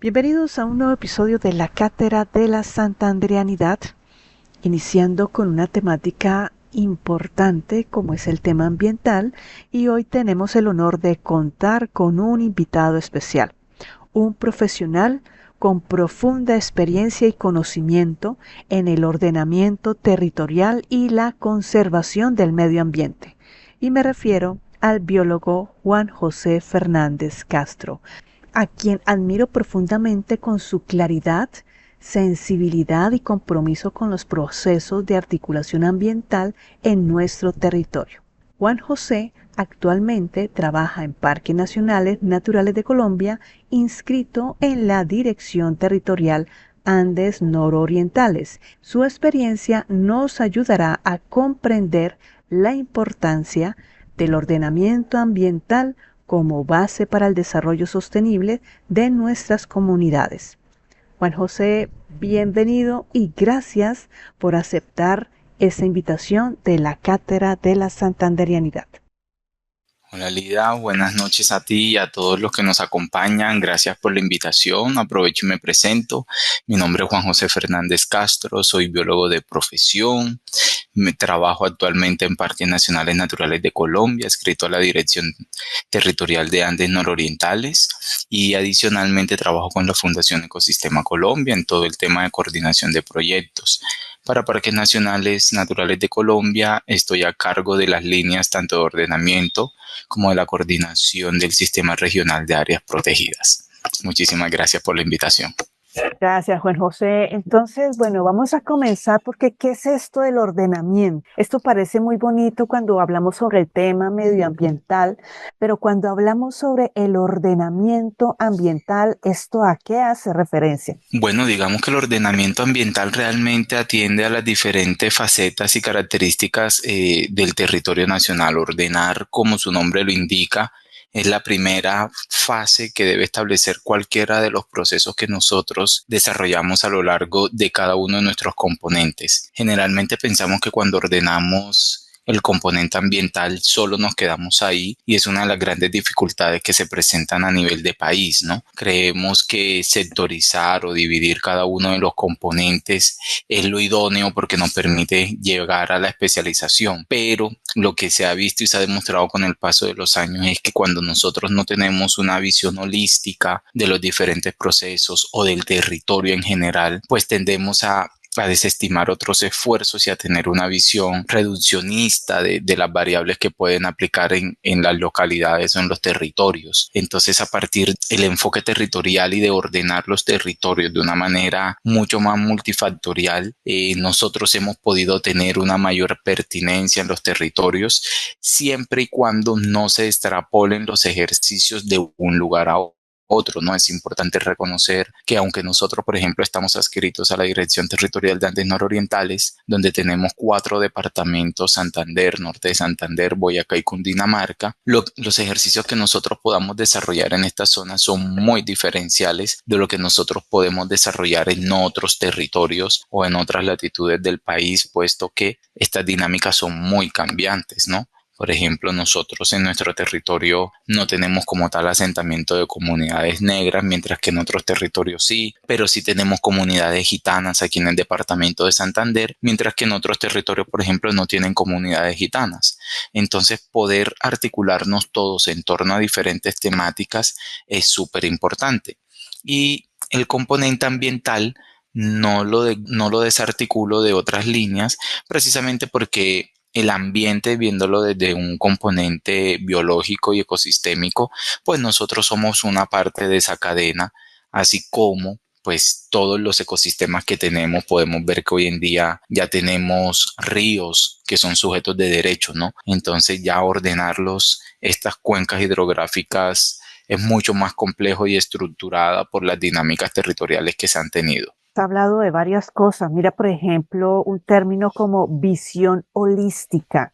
Bienvenidos a un nuevo episodio de la Cátedra de la Santanderianidad, iniciando con una temática importante como es el tema ambiental, y hoy tenemos el honor de contar con un invitado especial, un profesional con profunda experiencia y conocimiento en el ordenamiento territorial y la conservación del medio ambiente. Y me refiero al biólogo Juan José Fernández Castro, a quien admiro profundamente con su claridad, sensibilidad y compromiso con los procesos de articulación ambiental en nuestro territorio. Juan José actualmente trabaja en Parques Nacionales Naturales de Colombia, inscrito en la Dirección Territorial Andes Nororientales. Su experiencia nos ayudará a comprender la importancia del ordenamiento ambiental como base para el desarrollo sostenible de nuestras comunidades. Juan José, bienvenido y gracias por aceptar esta invitación de la Cátedra de la Santanderianidad. Hola Lida, buenas noches a ti y a todos los que nos acompañan. Gracias por la invitación. Aprovecho y me presento. Mi nombre es Juan José Fernández Castro, soy biólogo de profesión. Trabajo actualmente en Parques Nacionales Naturales de Colombia, adscrito a la Dirección Territorial de Andes Nororientales, y adicionalmente trabajo con la Fundación Ecosistema Colombia en todo el tema de coordinación de proyectos. Para Parques Nacionales Naturales de Colombia estoy a cargo de las líneas tanto de ordenamiento como de la coordinación del Sistema Regional de Áreas Protegidas. Muchísimas gracias por la invitación. Gracias, Juan José. Entonces, bueno, vamos a comenzar porque ¿qué es esto del ordenamiento? Esto parece muy bonito cuando hablamos sobre el tema medioambiental, pero cuando hablamos sobre el ordenamiento ambiental, ¿esto a qué hace referencia? Bueno, digamos que el ordenamiento ambiental realmente atiende a las diferentes facetas y características del territorio nacional. Ordenar, como su nombre lo indica, es la primera fase que debe establecer cualquiera de los procesos que nosotros desarrollamos a lo largo de cada uno de nuestros componentes. Generalmente pensamos que cuando ordenamos el componente ambiental solo nos quedamos ahí, y es una de las grandes dificultades que se presentan a nivel de país, ¿no? Creemos que sectorizar o dividir cada uno de los componentes es lo idóneo porque nos permite llegar a la especialización, pero lo que se ha visto y se ha demostrado con el paso de los años es que cuando nosotros no tenemos una visión holística de los diferentes procesos o del territorio en general, pues tendemos a desestimar otros esfuerzos y a tener una visión reduccionista de las variables que pueden aplicar en las localidades o en los territorios. Entonces, a partir del enfoque territorial y de ordenar los territorios de una manera mucho más multifactorial, nosotros hemos podido tener una mayor pertinencia en los territorios, siempre y cuando no se extrapolen los ejercicios de un lugar a otro, ¿no? Es importante reconocer que aunque nosotros, por ejemplo, estamos adscritos a la Dirección Territorial de Andes Nororientales, donde tenemos 4 departamentos: Santander, Norte de Santander, Boyacá y Cundinamarca, los ejercicios que nosotros podamos desarrollar en esta zona son muy diferenciales de lo que nosotros podemos desarrollar en otros territorios o en otras latitudes del país, puesto que estas dinámicas son muy cambiantes, ¿no? Por ejemplo, nosotros en nuestro territorio no tenemos como tal asentamiento de comunidades negras, mientras que en otros territorios sí, pero sí tenemos comunidades gitanas aquí en el departamento de Santander, mientras que en otros territorios, por ejemplo, no tienen comunidades gitanas. Entonces, poder articularnos todos en torno a diferentes temáticas es súper importante. Y el componente ambiental no lo desarticulo de otras líneas, precisamente porque el ambiente, viéndolo desde un componente biológico y ecosistémico, pues nosotros somos una parte de esa cadena, así como pues todos los ecosistemas que tenemos. Podemos ver que hoy en día ya tenemos ríos que son sujetos de derecho, ¿no? Entonces ya ordenarlos, estas cuencas hidrográficas, es mucho más complejo y estructurada por las dinámicas territoriales que se han tenido. Ha hablado de varias cosas. Mira, por ejemplo, un término como visión holística,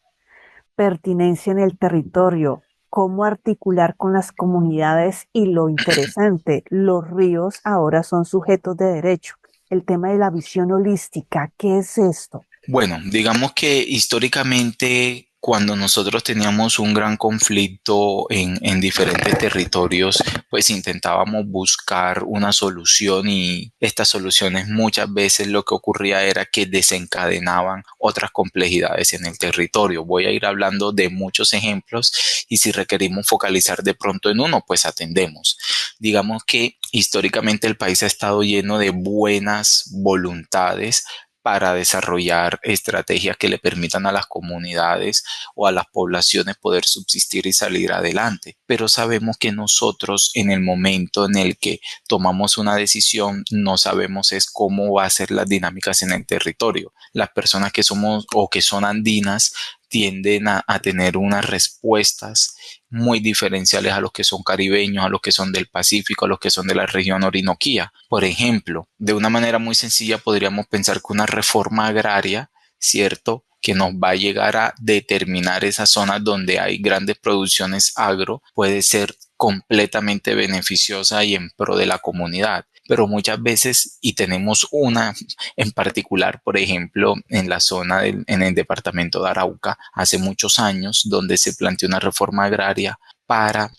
pertinencia en el territorio, cómo articular con las comunidades y lo interesante, los ríos ahora son sujetos de derecho. El tema de la visión holística, ¿qué es esto? Bueno, digamos que históricamente cuando nosotros teníamos un gran conflicto en diferentes territorios, pues intentábamos buscar una solución y estas soluciones muchas veces lo que ocurría era que desencadenaban otras complejidades en el territorio. Voy a ir hablando de muchos ejemplos y si requerimos focalizar de pronto en uno, pues atendemos. Digamos que históricamente el país ha estado lleno de buenas voluntades para desarrollar estrategias que le permitan a las comunidades o a las poblaciones poder subsistir y salir adelante. Pero sabemos que nosotros en el momento en el que tomamos una decisión no sabemos es cómo va a ser las dinámicas en el territorio. Las personas que somos o que son andinas tienden a tener unas respuestas muy diferenciales a los que son caribeños, a los que son del Pacífico, a los que son de la región Orinoquía. Por ejemplo, de una manera muy sencilla podríamos pensar que una reforma agraria, ¿cierto?, que nos va a llegar a determinar esas zonas donde hay grandes producciones agro, puede ser completamente beneficiosa y en pro de la comunidad. Pero muchas veces, y tenemos una en particular, por ejemplo, en la zona en el departamento de Arauca, hace muchos años, donde se planteó una reforma agraria para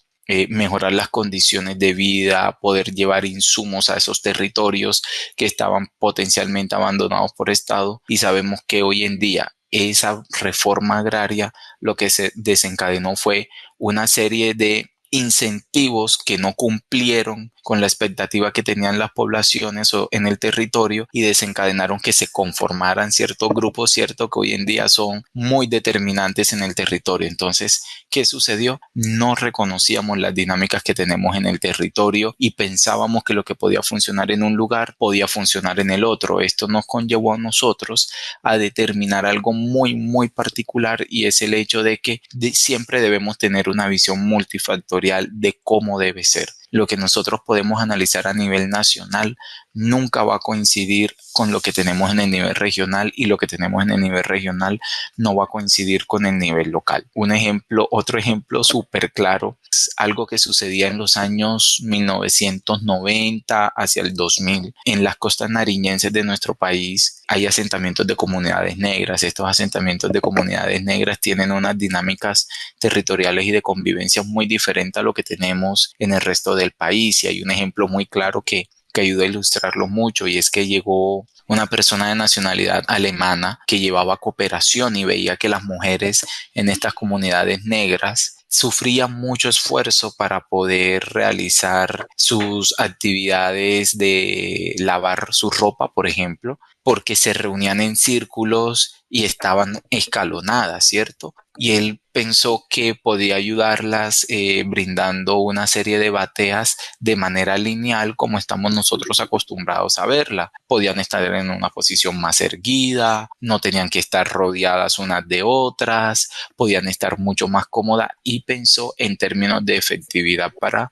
mejorar las condiciones de vida, poder llevar insumos a esos territorios que estaban potencialmente abandonados por Estado. Y sabemos que hoy en día esa reforma agraria lo que se desencadenó fue una serie de incentivos que no cumplieron con la expectativa que tenían las poblaciones o en el territorio y desencadenaron que se conformaran ciertos grupos, cierto, que hoy en día son muy determinantes en el territorio. Entonces, ¿qué sucedió? No reconocíamos las dinámicas que tenemos en el territorio y pensábamos que lo que podía funcionar en un lugar podía funcionar en el otro. Esto nos conllevó a nosotros a determinar algo muy, muy particular y es el hecho de que siempre debemos tener una visión multifactorial de cómo debe ser. Lo que nosotros podemos analizar a nivel nacional nunca va a coincidir con lo que tenemos en el nivel regional y lo que tenemos en el nivel regional no va a coincidir con el nivel local. Un ejemplo, otro ejemplo súper claro, es algo que sucedía en los años 1990 hacia el 2000. En las costas nariñenses de nuestro país hay asentamientos de comunidades negras. Estos asentamientos de comunidades negras tienen unas dinámicas territoriales y de convivencia muy diferentes a lo que tenemos en el resto del país. Y hay un ejemplo muy claro que ayuda a ilustrarlo mucho y es que llegó una persona de nacionalidad alemana que llevaba cooperación y veía que las mujeres en estas comunidades negras sufrían mucho esfuerzo para poder realizar sus actividades de lavar su ropa, por ejemplo, porque se reunían en círculos y estaban escalonadas, ¿cierto? Y él pensó que podía ayudarlas brindando una serie de bateas de manera lineal como estamos nosotros acostumbrados a verla. Podían estar en una posición más erguida, no tenían que estar rodeadas unas de otras, podían estar mucho más cómodas y pensó en términos de efectividad para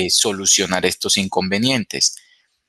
solucionar estos inconvenientes.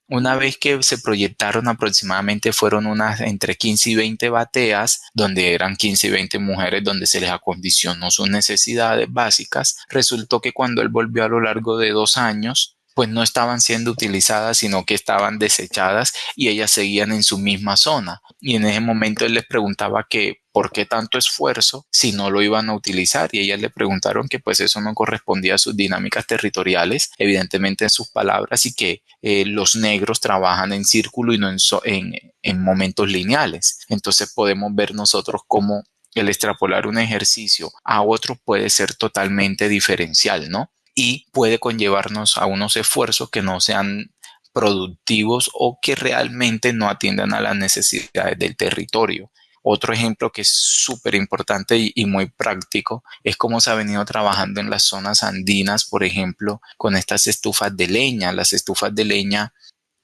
Una vez que se proyectaron aproximadamente fueron unas entre 15 y 20 bateas, donde eran 15 y 20 mujeres donde se les acondicionó sus necesidades básicas. Resultó que cuando él volvió a lo largo de 2 años, pues no estaban siendo utilizadas, sino que estaban desechadas y ellas seguían en su misma zona. Y en ese momento él les preguntaba que por qué tanto esfuerzo si no lo iban a utilizar y ellas le preguntaron que pues eso no correspondía a sus dinámicas territoriales, evidentemente en sus palabras, y que los negros trabajan en círculo y no en momentos lineales. Entonces podemos ver nosotros cómo el extrapolar un ejercicio a otro puede ser totalmente diferencial, ¿no? Y puede conllevarnos a unos esfuerzos que no sean productivos o que realmente no atiendan a las necesidades del territorio. Otro ejemplo que es súper importante y muy práctico es cómo se ha venido trabajando en las zonas andinas, por ejemplo, con estas estufas de leña. Las estufas de leña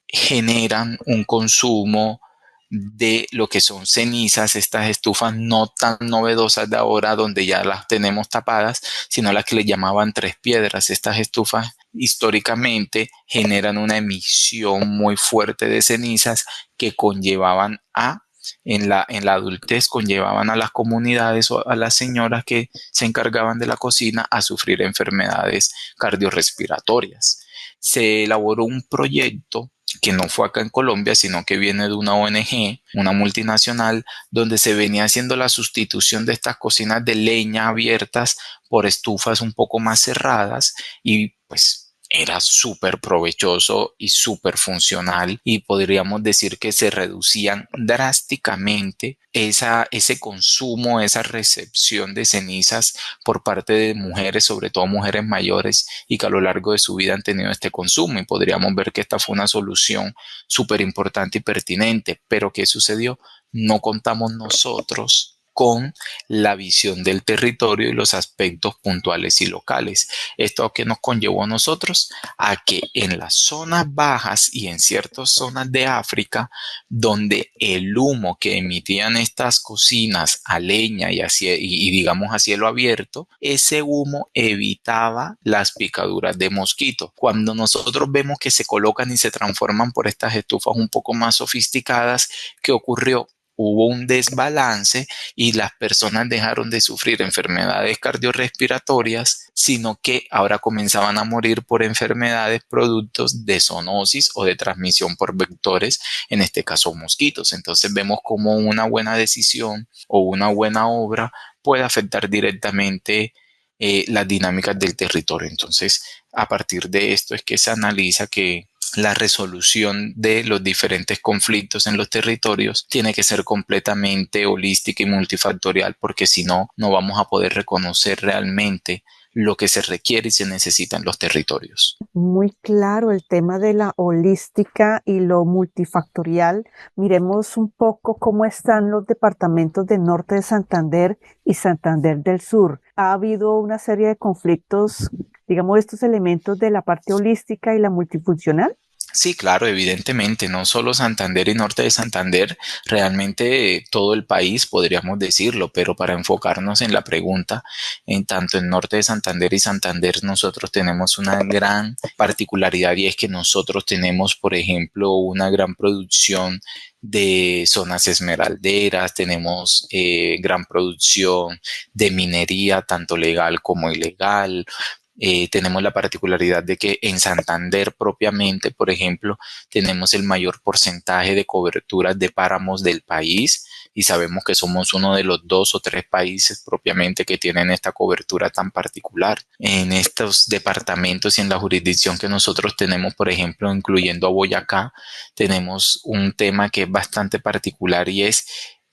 generan un consumo de lo que son cenizas, estas estufas no tan novedosas de ahora donde ya las tenemos tapadas, sino las que le llamaban tres piedras. Estas estufas históricamente generan una emisión muy fuerte de cenizas que conllevaban en la adultez conllevaban a las comunidades o a las señoras que se encargaban de la cocina a sufrir enfermedades cardiorrespiratorias. Se elaboró un proyecto que no fue acá en Colombia, sino que viene de una ONG, una multinacional, donde se venía haciendo la sustitución de estas cocinas de leña abiertas por estufas un poco más cerradas y pues era súper provechoso y súper funcional y podríamos decir que se reducían drásticamente ese consumo, esa recepción de cenizas por parte de mujeres, sobre todo mujeres mayores y que a lo largo de su vida han tenido este consumo y podríamos ver que esta fue una solución súper importante y pertinente. Pero ¿qué sucedió? No contamos nosotros con la visión del territorio y los aspectos puntuales y locales. ¿Esto que nos conllevó a nosotros? A que en las zonas bajas y en ciertas zonas de África, donde el humo que emitían estas cocinas a leña y digamos a cielo abierto, ese humo evitaba las picaduras de mosquito. Cuando nosotros vemos que se colocan y se transforman por estas estufas un poco más sofisticadas, ¿qué ocurrió? Hubo un desbalance y las personas dejaron de sufrir enfermedades cardiorrespiratorias, sino que ahora comenzaban a morir por enfermedades productos de zoonosis o de transmisión por vectores, en este caso mosquitos. Entonces vemos como una buena decisión o una buena obra puede afectar directamente las dinámicas del territorio. Entonces, a partir de esto es que se analiza que la resolución de los diferentes conflictos en los territorios tiene que ser completamente holística y multifactorial, porque si no, no vamos a poder reconocer realmente lo que se requiere y se necesita en los territorios. Muy claro el tema de la holística y lo multifactorial. Miremos un poco cómo están los departamentos del norte de Santander y Santander del Sur. Ha habido una serie de conflictos, digamos, estos elementos de la parte holística y la multifuncional. Sí, claro, evidentemente, no solo Santander y norte de Santander, realmente todo el país podríamos decirlo, pero para enfocarnos en la pregunta, en tanto en norte de Santander y Santander nosotros tenemos una gran particularidad y es que nosotros tenemos, por ejemplo, una gran producción de zonas esmeralderas, tenemos gran producción de minería, tanto legal como ilegal. Tenemos la particularidad de que en Santander propiamente, por ejemplo, tenemos el mayor porcentaje de coberturas de páramos del país y sabemos que somos uno de los 2 o 3 países propiamente que tienen esta cobertura tan particular. En estos departamentos y en la jurisdicción que nosotros tenemos, por ejemplo, incluyendo a Boyacá, tenemos un tema que es bastante particular y es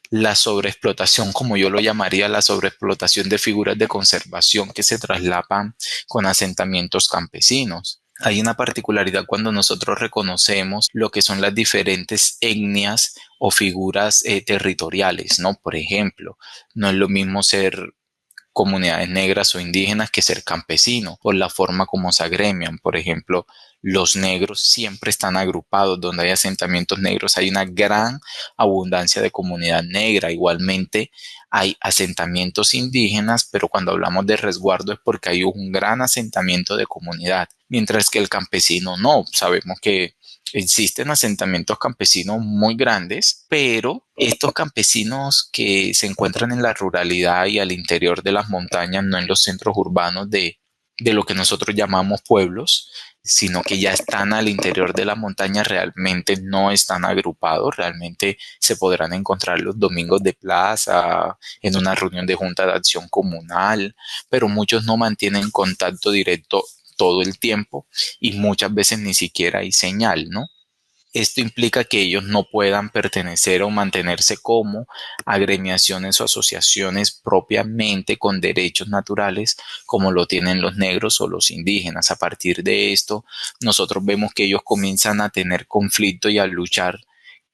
la sobreexplotación, como yo lo llamaría, la sobreexplotación de figuras de conservación que se traslapan con asentamientos campesinos. Hay una particularidad cuando nosotros reconocemos lo que son las diferentes etnias o figuras territoriales, ¿no? Por ejemplo, no es lo mismo ser comunidades negras o indígenas que ser campesino, por la forma como se agremian. Por ejemplo, los negros siempre están agrupados, donde hay asentamientos negros hay una gran abundancia de comunidad negra. Igualmente hay asentamientos indígenas, pero cuando hablamos de resguardo es porque hay un gran asentamiento de comunidad, mientras que el campesino no. Sabemos que existen asentamientos campesinos muy grandes, pero estos campesinos que se encuentran en la ruralidad y al interior de las montañas, no en los centros urbanos de lo que nosotros llamamos pueblos, sino que ya están al interior de la montaña, realmente no están agrupados, realmente se podrán encontrar los domingos de plaza, en una reunión de junta de acción comunal, pero muchos no mantienen contacto directo todo el tiempo y muchas veces ni siquiera hay señal, ¿no? Esto implica que ellos no puedan pertenecer o mantenerse como agremiaciones o asociaciones propiamente con derechos naturales como lo tienen los negros o los indígenas. A partir de esto, nosotros vemos que ellos comienzan a tener conflicto y a luchar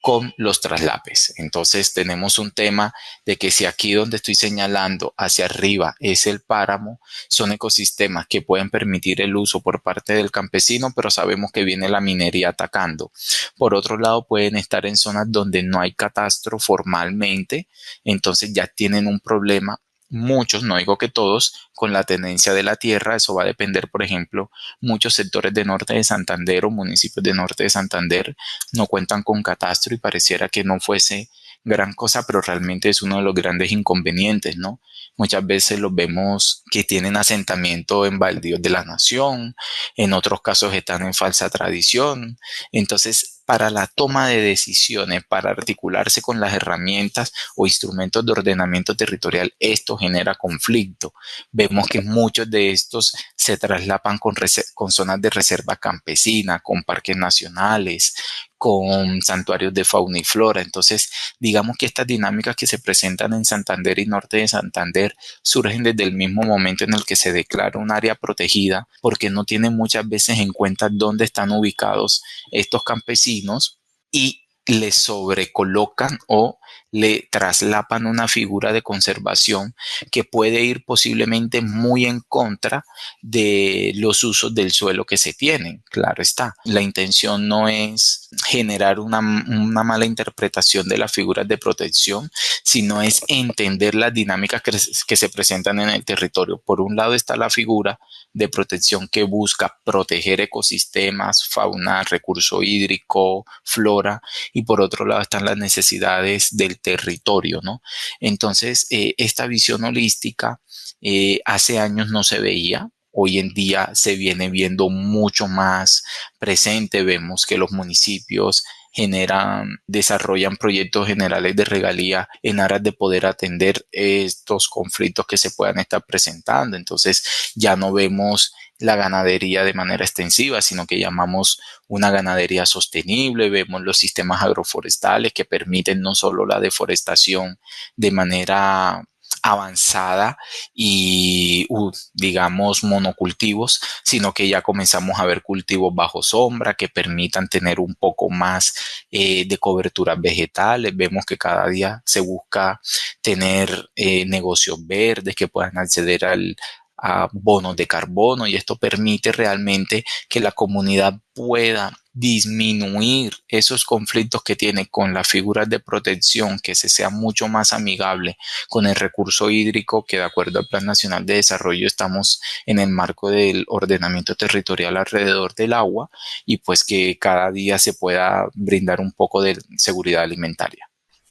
con los traslapes. Entonces tenemos un tema de que si aquí donde estoy señalando hacia arriba es el páramo, son ecosistemas que pueden permitir el uso por parte del campesino, pero sabemos que viene la minería atacando. Por otro lado, pueden estar en zonas donde no hay catastro formalmente, entonces ya tienen un problema. Muchos, no digo que todos, con la tenencia de la tierra. Eso va a depender, por ejemplo, muchos sectores de norte de Santander o municipios de norte de Santander no cuentan con catastro y pareciera que no fuese gran cosa, pero realmente es uno de los grandes inconvenientes, ¿no? Muchas veces los vemos que tienen asentamiento en baldíos de la nación, en otros casos están en falsa tradición. Entonces, para la toma de decisiones, para articularse con las herramientas o instrumentos de ordenamiento territorial, esto genera conflicto. Vemos que muchos de estos se traslapan con zonas de reserva campesina, con parques nacionales, con santuarios de fauna y flora. Entonces, digamos que estas dinámicas que se presentan en Santander y norte de Santander surgen desde el mismo momento en el que se declara un área protegida, porque no tienen muchas veces en cuenta dónde están ubicados estos campesinos y le sobrecolocan o le traslapan una figura de conservación que puede ir posiblemente muy en contra de los usos del suelo que se tienen. Claro está, la intención no es generar una mala interpretación de las figuras de protección, sino es entender las dinámicas que se presentan en el territorio. Por un lado está la figura de protección que busca proteger ecosistemas, fauna, recurso hídrico, flora, y por otro lado están las necesidades del territorio, ¿no? Entonces, esta visión holística hace años no se veía. Hoy en día se viene viendo mucho más presente. Vemos que los municipios desarrollan proyectos generales de regalía en aras de poder atender estos conflictos que se puedan estar presentando. Entonces ya no vemos la ganadería de manera extensiva, sino que llamamos una ganadería sostenible. Vemos los sistemas agroforestales que permiten no solo la deforestación de manera avanzada y digamos monocultivos, sino que ya comenzamos a ver cultivos bajo sombra que permitan tener un poco más de coberturas vegetales. Vemos que cada día se busca tener negocios verdes que puedan acceder a bonos de carbono, y esto permite realmente que la comunidad pueda disminuir esos conflictos que tiene con las figuras de protección, que se sea mucho más amigable con el recurso hídrico, que de acuerdo al Plan Nacional de Desarrollo estamos en el marco del ordenamiento territorial alrededor del agua, y pues que cada día se pueda brindar un poco de seguridad alimentaria.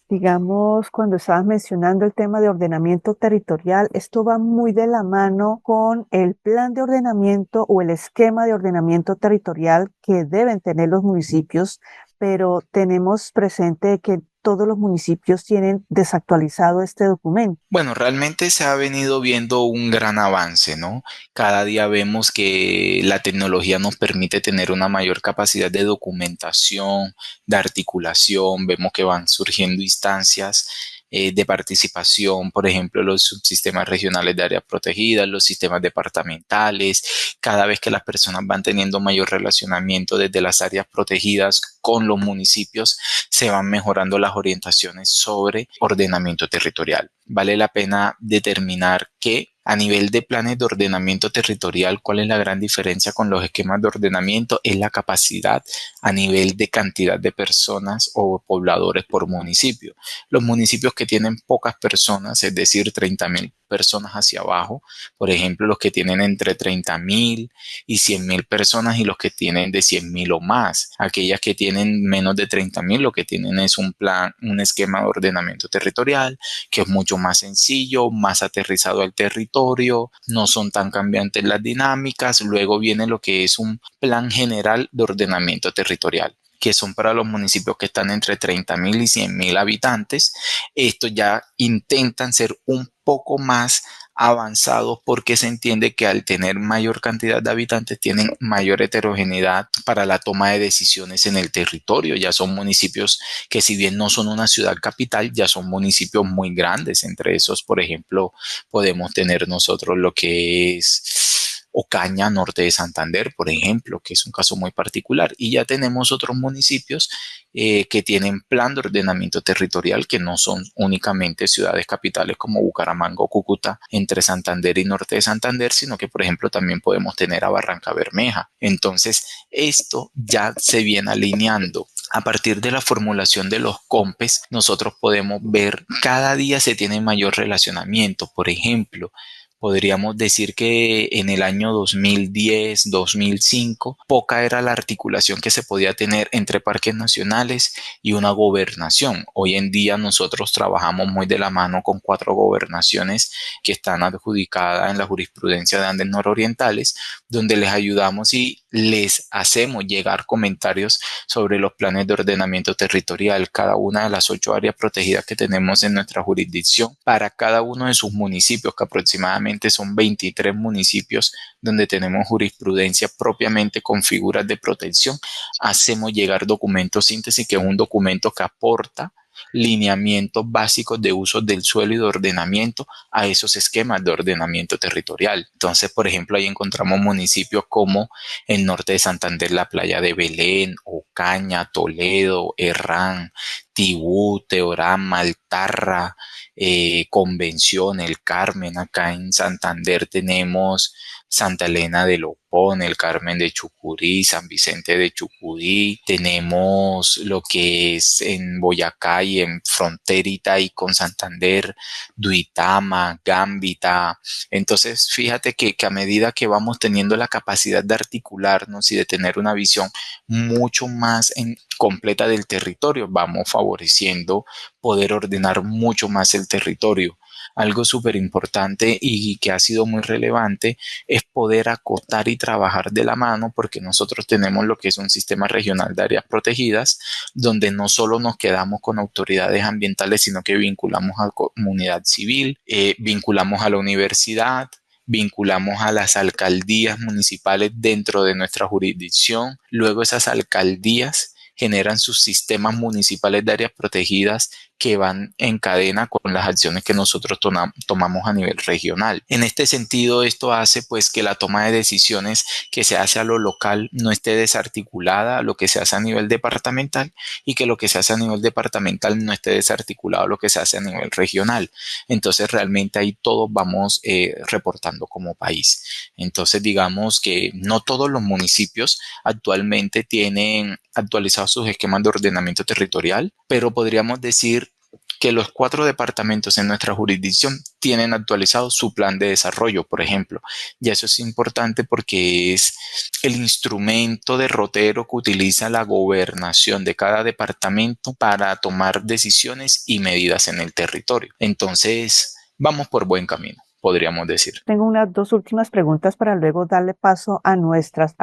Digamos, cuando estabas mencionando el tema de ordenamiento territorial, esto va muy de la mano con el plan de ordenamiento o el esquema de ordenamiento territorial que deben tener los municipios, pero tenemos presente que todos los municipios tienen desactualizado este documento. Bueno, realmente se ha venido viendo un gran avance, ¿no? Cada día vemos que la tecnología nos permite tener una mayor capacidad de documentación, de articulación. Vemos que van surgiendo instancias de participación, por ejemplo, los subsistemas regionales de áreas protegidas, los sistemas departamentales. Cada vez que las personas van teniendo mayor relacionamiento desde las áreas protegidas con los municipios, se van mejorando las orientaciones sobre ordenamiento territorial. Vale la pena determinar que a nivel de planes de ordenamiento territorial, ¿cuál es la gran diferencia con los esquemas de ordenamiento? Es la capacidad a nivel de cantidad de personas o pobladores por municipio. Los municipios que tienen pocas personas, es decir, 30.000 personas hacia abajo, por ejemplo, los que tienen entre 30.000 y 100.000 personas, y los que tienen de 100.000 o más. Aquellas que tienen menos de 30.000, lo que tienen es un plan, un esquema de ordenamiento territorial que es mucho más sencillo, más aterrizado al territorio, no son tan cambiantes las dinámicas. Luego viene lo que es un plan general de ordenamiento territorial, que son para los municipios que están entre 30.000 y 100.000 habitantes. Estos ya intentan ser un poco más avanzados porque se entiende que al tener mayor cantidad de habitantes tienen mayor heterogeneidad para la toma de decisiones en el territorio. Ya son municipios que, si bien no son una ciudad capital, ya son municipios muy grandes. Entre esos, por ejemplo, podemos tener nosotros lo que es Ocaña, norte de Santander, por ejemplo, que es un caso muy particular. Y ya tenemos otros municipios que tienen plan de ordenamiento territorial, que no son únicamente ciudades capitales como Bucaramanga o Cúcuta, entre Santander y norte de Santander, sino que, por ejemplo, también podemos tener a Barranca Bermeja. Entonces, esto ya se viene alineando. A partir de la formulación de los COMPES, nosotros podemos ver cada día se tiene mayor relacionamiento. Por ejemplo, Podríamos decir que en el año 2010, 2005, poca era la articulación que se podía tener entre parques nacionales y una gobernación. Hoy en día nosotros trabajamos muy de la mano con 4 gobernaciones que están adjudicadas en la jurisprudencia de Andes nororientales, donde les ayudamos y les hacemos llegar comentarios sobre los planes de ordenamiento territorial, cada una de las 8 áreas protegidas que tenemos en nuestra jurisdicción, para cada uno de sus municipios, que aproximadamente son 23 municipios donde tenemos jurisprudencia propiamente con figuras de protección. Hacemos llegar documentos síntesis, que es un documento que aporta lineamientos básicos de uso del suelo y de ordenamiento a esos esquemas de ordenamiento territorial. Entonces, por ejemplo, ahí encontramos municipios como el norte de Santander, la playa de Belén, Ocaña, Toledo, Herrán, Tibú, Teorama, Altarra, Convención, El Carmen. Acá en Santander tenemos Santa Elena de Lopón, El Carmen de Chucurí, San Vicente de Chucurí. Tenemos lo que es en Boyacá y en fronterita y con Santander, Duitama, Gambita. Entonces, fíjate que a medida que vamos teniendo la capacidad de articularnos y de tener una visión mucho más completa del territorio, vamos favoreciendo poder ordenar mucho más el territorio. Algo súper importante y que ha sido muy relevante es poder acotar y trabajar de la mano, porque nosotros tenemos lo que es un sistema regional de áreas protegidas, donde no solo nos quedamos con autoridades ambientales, sino que vinculamos a la comunidad civil, vinculamos a la universidad, vinculamos a las alcaldías municipales dentro de nuestra jurisdicción. Luego esas alcaldías generan sus sistemas municipales de áreas protegidas, que van en cadena con las acciones que nosotros tomamos a nivel regional. En este sentido, esto hace pues que la toma de decisiones que se hace a lo local no esté desarticulada a lo que se hace a nivel departamental, y que lo que se hace a nivel departamental no esté desarticulado a lo que se hace a nivel regional. Entonces, realmente ahí todos vamos reportando como país. Entonces, digamos que no todos los municipios actualmente tienen actualizados sus esquemas de ordenamiento territorial, pero podríamos decir que los 4 departamentos en nuestra jurisdicción tienen actualizado su plan de desarrollo, por ejemplo. Y eso es importante porque es el instrumento derrotero que utiliza la gobernación de cada departamento para tomar decisiones y medidas en el territorio. Entonces, vamos por buen camino, podríamos decir. Tengo unas 2 últimas preguntas para luego darle paso a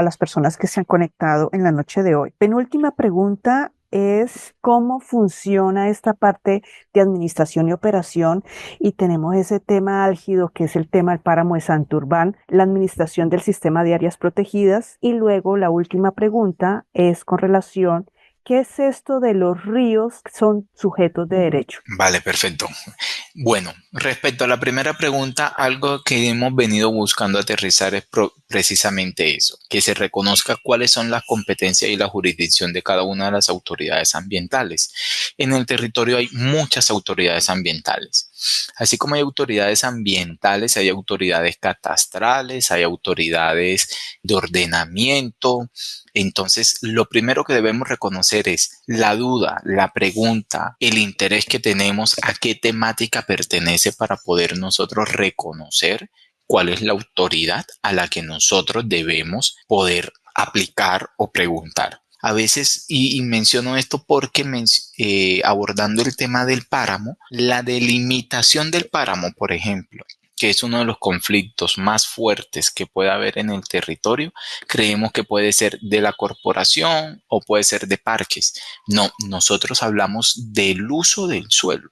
las personas que se han conectado en la noche de hoy. Penúltima pregunta es cómo funciona esta parte de administración y operación, y tenemos ese tema álgido que es el tema del páramo de Santurbán, la administración del sistema de áreas protegidas, y luego la última pregunta es con relación: ¿qué es esto de los ríos que son sujetos de derecho? Vale, perfecto. Bueno, respecto a la primera pregunta, algo que hemos venido buscando aterrizar es precisamente eso, que se reconozca cuáles son las competencias y la jurisdicción de cada una de las autoridades ambientales. En el territorio hay muchas autoridades ambientales. Así como hay autoridades ambientales, hay autoridades catastrales, hay autoridades de ordenamiento. Entonces, lo primero que debemos reconocer es la duda, la pregunta, el interés que tenemos a qué temática pertenece, para poder nosotros reconocer cuál es la autoridad a la que nosotros debemos poder aplicar o preguntar. A veces, y menciono esto porque abordando el tema del páramo, la delimitación del páramo, por ejemplo, que es uno de los conflictos más fuertes que puede haber en el territorio, creemos que puede ser de la corporación o puede ser de parques. No, nosotros hablamos del uso del suelo,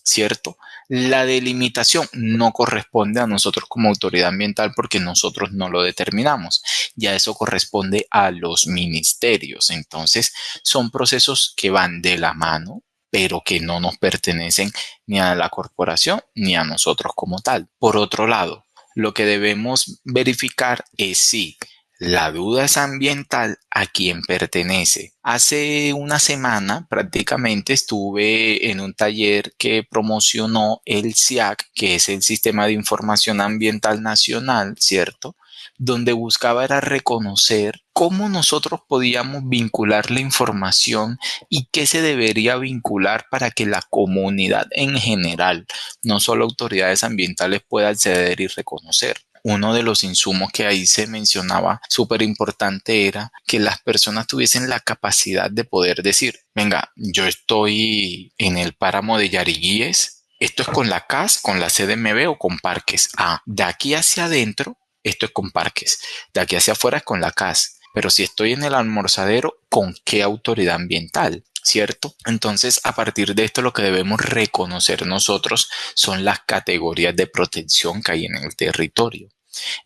¿cierto? La delimitación no corresponde a nosotros como autoridad ambiental, porque nosotros no lo determinamos. Ya eso corresponde a los ministerios. Entonces, son procesos que van de la mano, pero que no nos pertenecen ni a la corporación ni a nosotros como tal. Por otro lado, lo que debemos verificar es si la duda es ambiental, a quién pertenece. Hace una semana prácticamente estuve en un taller que promocionó el SIAC, que es el Sistema de Información Ambiental Nacional, ¿cierto? donde buscaba era reconocer cómo nosotros podíamos vincular la información y qué se debería vincular para que la comunidad en general, no solo autoridades ambientales, pueda acceder y reconocer. Uno de los insumos que ahí se mencionaba súper importante era que las personas tuviesen la capacidad de poder decir, venga, yo estoy en el páramo de Yariguíes, esto es con la CAS, con la CDMB o con parques. Ah, de aquí hacia adentro, esto es con parques. De aquí hacia afuera es con la CAS. Pero si estoy en el almorzadero, ¿con qué autoridad ambiental? ¿Cierto? Entonces, a partir de esto, lo que debemos reconocer nosotros son las categorías de protección que hay en el territorio.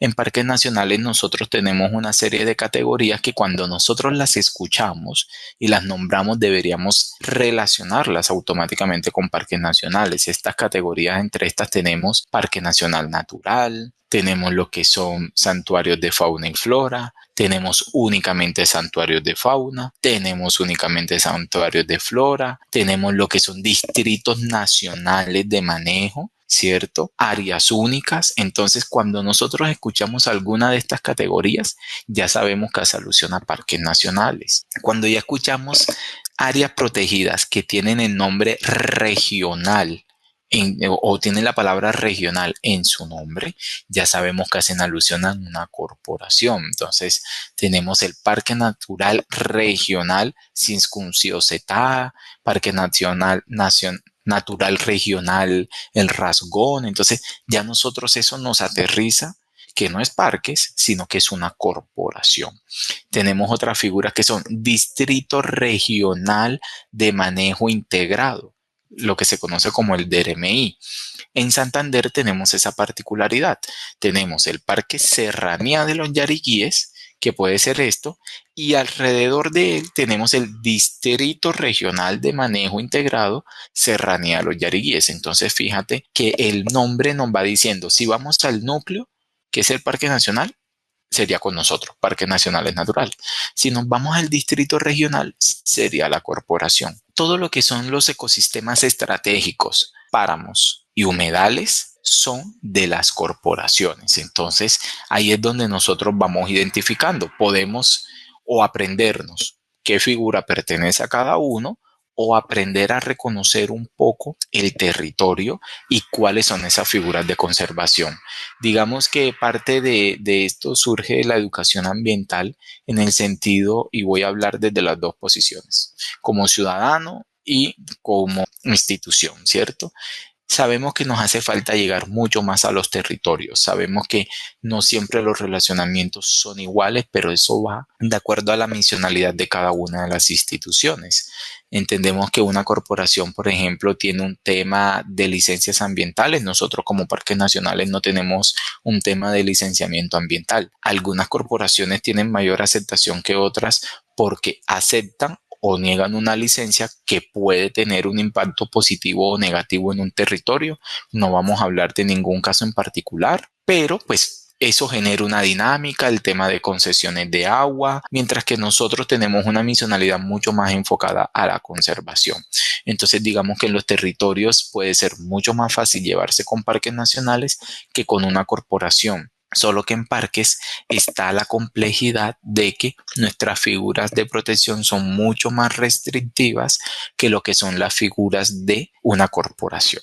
En parques nacionales nosotros tenemos una serie de categorías que cuando nosotros las escuchamos y las nombramos deberíamos relacionarlas automáticamente con parques nacionales. Estas categorías, entre estas tenemos Parque Nacional Natural, tenemos lo que son santuarios de fauna y flora, tenemos únicamente santuarios de fauna, tenemos únicamente santuarios de flora, tenemos lo que son distritos nacionales de manejo, ¿cierto? Áreas únicas. Entonces, cuando nosotros escuchamos alguna de estas categorías, ya sabemos que hace alusión a parques nacionales. Cuando ya escuchamos áreas protegidas que tienen el nombre regional, o tienen la palabra regional en su nombre, ya sabemos que hacen alusión a una corporación. Entonces, tenemos el Parque Natural Regional Sinscuncio-Zeta, Parque Natural Regional El Rasgón. Entonces, ya nosotros eso nos aterriza que no es parques, sino que es una corporación. Tenemos otras figuras que son Distrito Regional de Manejo Integrado, lo que se conoce como el DRMI. En Santander tenemos esa particularidad. Tenemos el Parque Serranía de los Yariguíes, que puede ser esto, y alrededor de él tenemos el Distrito Regional de Manejo Integrado Serranía de los Yariguíes. Entonces, fíjate que el nombre nos va diciendo, si vamos al núcleo, que es el Parque Nacional, sería con nosotros, Parques Nacionales Naturales. Si nos vamos al distrito regional, sería la corporación. Todo lo que son los ecosistemas estratégicos, páramos y humedales son de las corporaciones. Entonces, ahí es donde nosotros vamos identificando. Podemos o aprendernos qué figura pertenece a cada uno o aprender a reconocer un poco el territorio y cuáles son esas figuras de conservación. Digamos que parte de esto surge de la educación ambiental en el sentido, y voy a hablar desde las dos posiciones, como ciudadano y como institución, ¿cierto? Sabemos que nos hace falta llegar mucho más a los territorios. Sabemos que no siempre los relacionamientos son iguales, pero eso va de acuerdo a la misionalidad de cada una de las instituciones. Entendemos que una corporación, por ejemplo, tiene un tema de licencias ambientales. Nosotros como parques nacionales no tenemos un tema de licenciamiento ambiental. Algunas corporaciones tienen mayor aceptación que otras porque aceptan o niegan una licencia que puede tener un impacto positivo o negativo en un territorio. No vamos a hablar de ningún caso en particular, pero pues eso genera una dinámica, el tema de concesiones de agua, mientras que nosotros tenemos una misionalidad mucho más enfocada a la conservación. Entonces, digamos que en los territorios puede ser mucho más fácil llevarse con parques nacionales que con una corporación. Solo que en parques está la complejidad de que nuestras figuras de protección son mucho más restrictivas que lo que son las figuras de una corporación.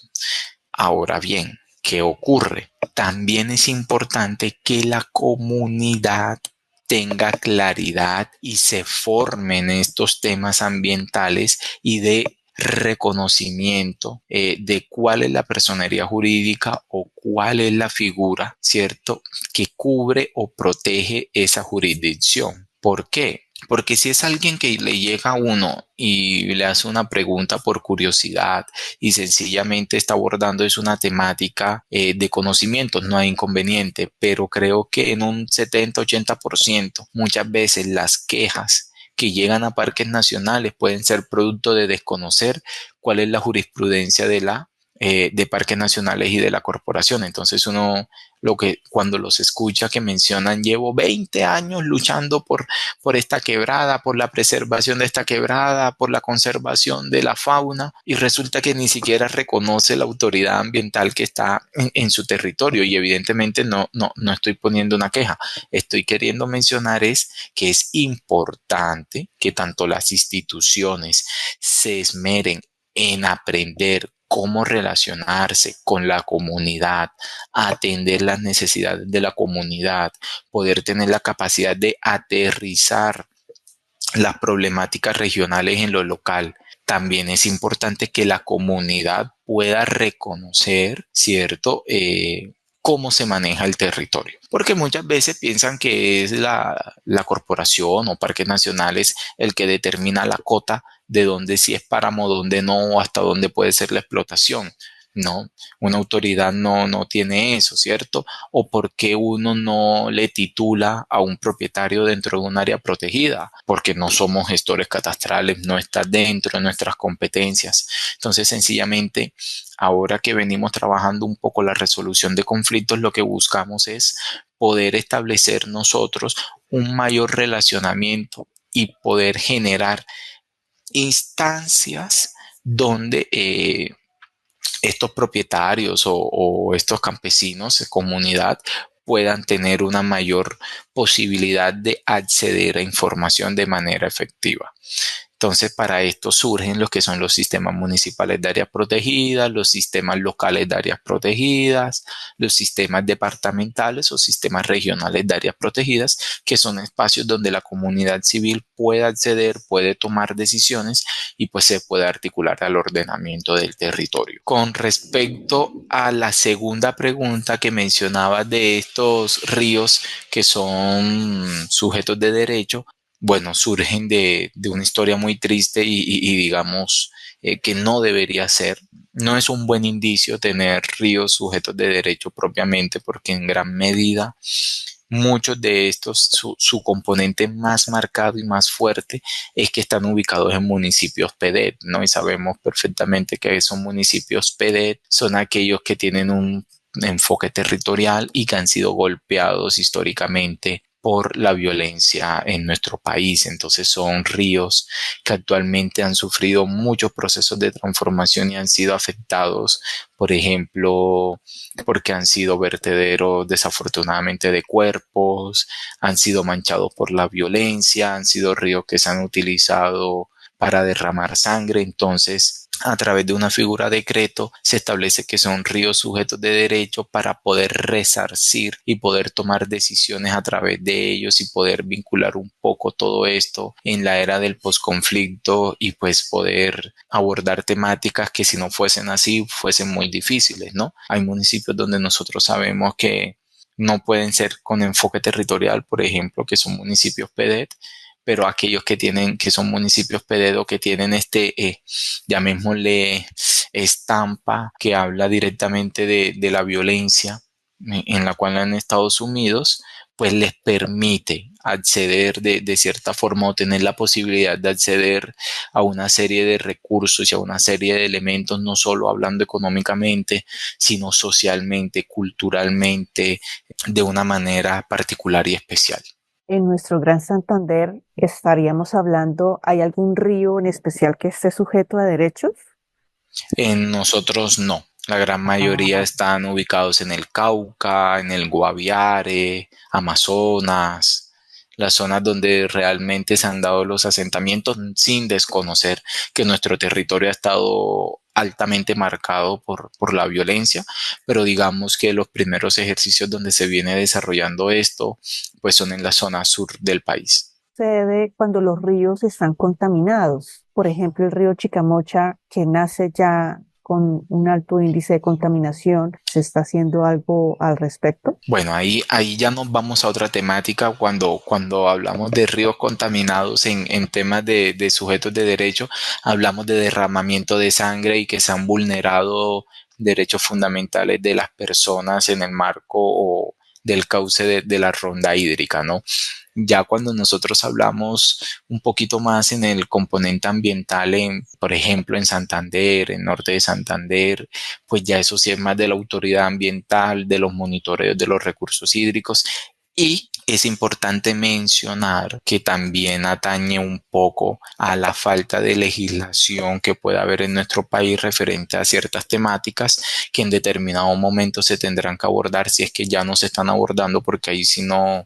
Ahora bien, ¿qué ocurre? También es importante que la comunidad tenga claridad y se formen estos temas ambientales y de reconocimiento de cuál es la personería jurídica o cuál es la figura, ¿cierto?, que cubre o protege esa jurisdicción. ¿Por qué? Porque si es alguien que le llega a uno y le hace una pregunta por curiosidad y sencillamente está abordando es una temática de conocimientos, no hay inconveniente, pero creo que en un 70-80% muchas veces las quejas que llegan a parques nacionales pueden ser producto de desconocer cuál es la jurisprudencia de la de parques nacionales y de la corporación. Entonces uno, cuando los escucha que mencionan, llevo 20 años luchando por esta quebrada, por la preservación de esta quebrada, por la conservación de la fauna, y resulta que ni siquiera reconoce la autoridad ambiental que está en su territorio. Y evidentemente no estoy poniendo una queja. Estoy queriendo mencionar es que es importante que tanto las instituciones se esmeren en aprender cómo relacionarse con la comunidad, atender las necesidades de la comunidad, poder tener la capacidad de aterrizar las problemáticas regionales en lo local. También es importante que la comunidad pueda reconocer, ¿cierto? Cómo se maneja el territorio. Porque muchas veces piensan que es la corporación o parques nacionales el que determina la cota de dónde sí es páramo, dónde no, hasta dónde puede ser la explotación. No, una autoridad no tiene eso, ¿cierto? O por qué uno no le titula a un propietario dentro de un área protegida, porque no somos gestores catastrales, no está dentro de nuestras competencias. Entonces, sencillamente, ahora que venimos trabajando un poco la resolución de conflictos, lo que buscamos es poder establecer nosotros un mayor relacionamiento y poder generar instancias donde estos propietarios o estos campesinos de comunidad puedan tener una mayor posibilidad de acceder a información de manera efectiva. Entonces, para esto surgen los que son los sistemas municipales de áreas protegidas, los sistemas locales de áreas protegidas, los sistemas departamentales o sistemas regionales de áreas protegidas, que son espacios donde la comunidad civil puede acceder, puede tomar decisiones y pues se puede articular al ordenamiento del territorio. Con respecto a la segunda pregunta que mencionaba de estos ríos que son sujetos de derecho, bueno, surgen de una historia muy triste y digamos que no debería ser. No es un buen indicio tener ríos sujetos de derecho propiamente porque en gran medida muchos de estos, su componente más marcado y más fuerte es que están ubicados en municipios PEDET, ¿no? Y sabemos perfectamente que esos municipios PEDET son aquellos que tienen un enfoque territorial y que han sido golpeados históricamente por la violencia en nuestro país. Entonces son ríos que actualmente han sufrido muchos procesos de transformación y han sido afectados, por ejemplo, porque han sido vertederos desafortunadamente de cuerpos, han sido manchados por la violencia, han sido ríos que se han utilizado para derramar sangre. Entonces, a través de una figura decreto se establece que son ríos sujetos de derecho para poder resarcir y poder tomar decisiones a través de ellos y poder vincular un poco todo esto en la era del posconflicto y pues poder abordar temáticas que si no fuesen así fuesen muy difíciles, ¿no? Hay municipios donde nosotros sabemos que no pueden ser con enfoque territorial, por ejemplo, que son municipios PEDET, pero aquellos que son municipios PEDET o que tienen llamémosle estampa que habla directamente de la violencia en la cual han estado sumidos, pues les permite acceder de cierta forma o tener la posibilidad de acceder a una serie de recursos y a una serie de elementos, no solo hablando económicamente, sino socialmente, culturalmente, de una manera particular y especial. En nuestro Gran Santander estaríamos hablando, ¿hay algún río en especial que esté sujeto a derechos? En nosotros no. La gran mayoría Ah, están ubicados en el Cauca, en el Guaviare, Amazonas, las zonas donde realmente se han dado los asentamientos sin desconocer que nuestro territorio ha estado altamente marcado por la violencia, pero digamos que los primeros ejercicios donde se viene desarrollando esto, pues son en la zona sur del país. sucede cuando los ríos están contaminados. Por ejemplo, el río Chicamocha, que nace ya con un alto índice de contaminación, ¿se está haciendo algo al respecto? Bueno, ahí ya nos vamos a otra temática cuando hablamos de ríos contaminados en temas de sujetos de derecho, hablamos de derramamiento de sangre y que se han vulnerado derechos fundamentales de las personas en el marco del cauce de la ronda hídrica, ¿no? Ya cuando nosotros hablamos un poquito más en el componente ambiental, por ejemplo, en Santander, en norte de Santander, pues ya eso sí es más de la autoridad ambiental, de los monitoreos de los recursos hídricos. Y es importante mencionar que también atañe un poco a la falta de legislación que pueda haber en nuestro país referente a ciertas temáticas que en determinado momento se tendrán que abordar si es que ya no se están abordando, porque ahí sí no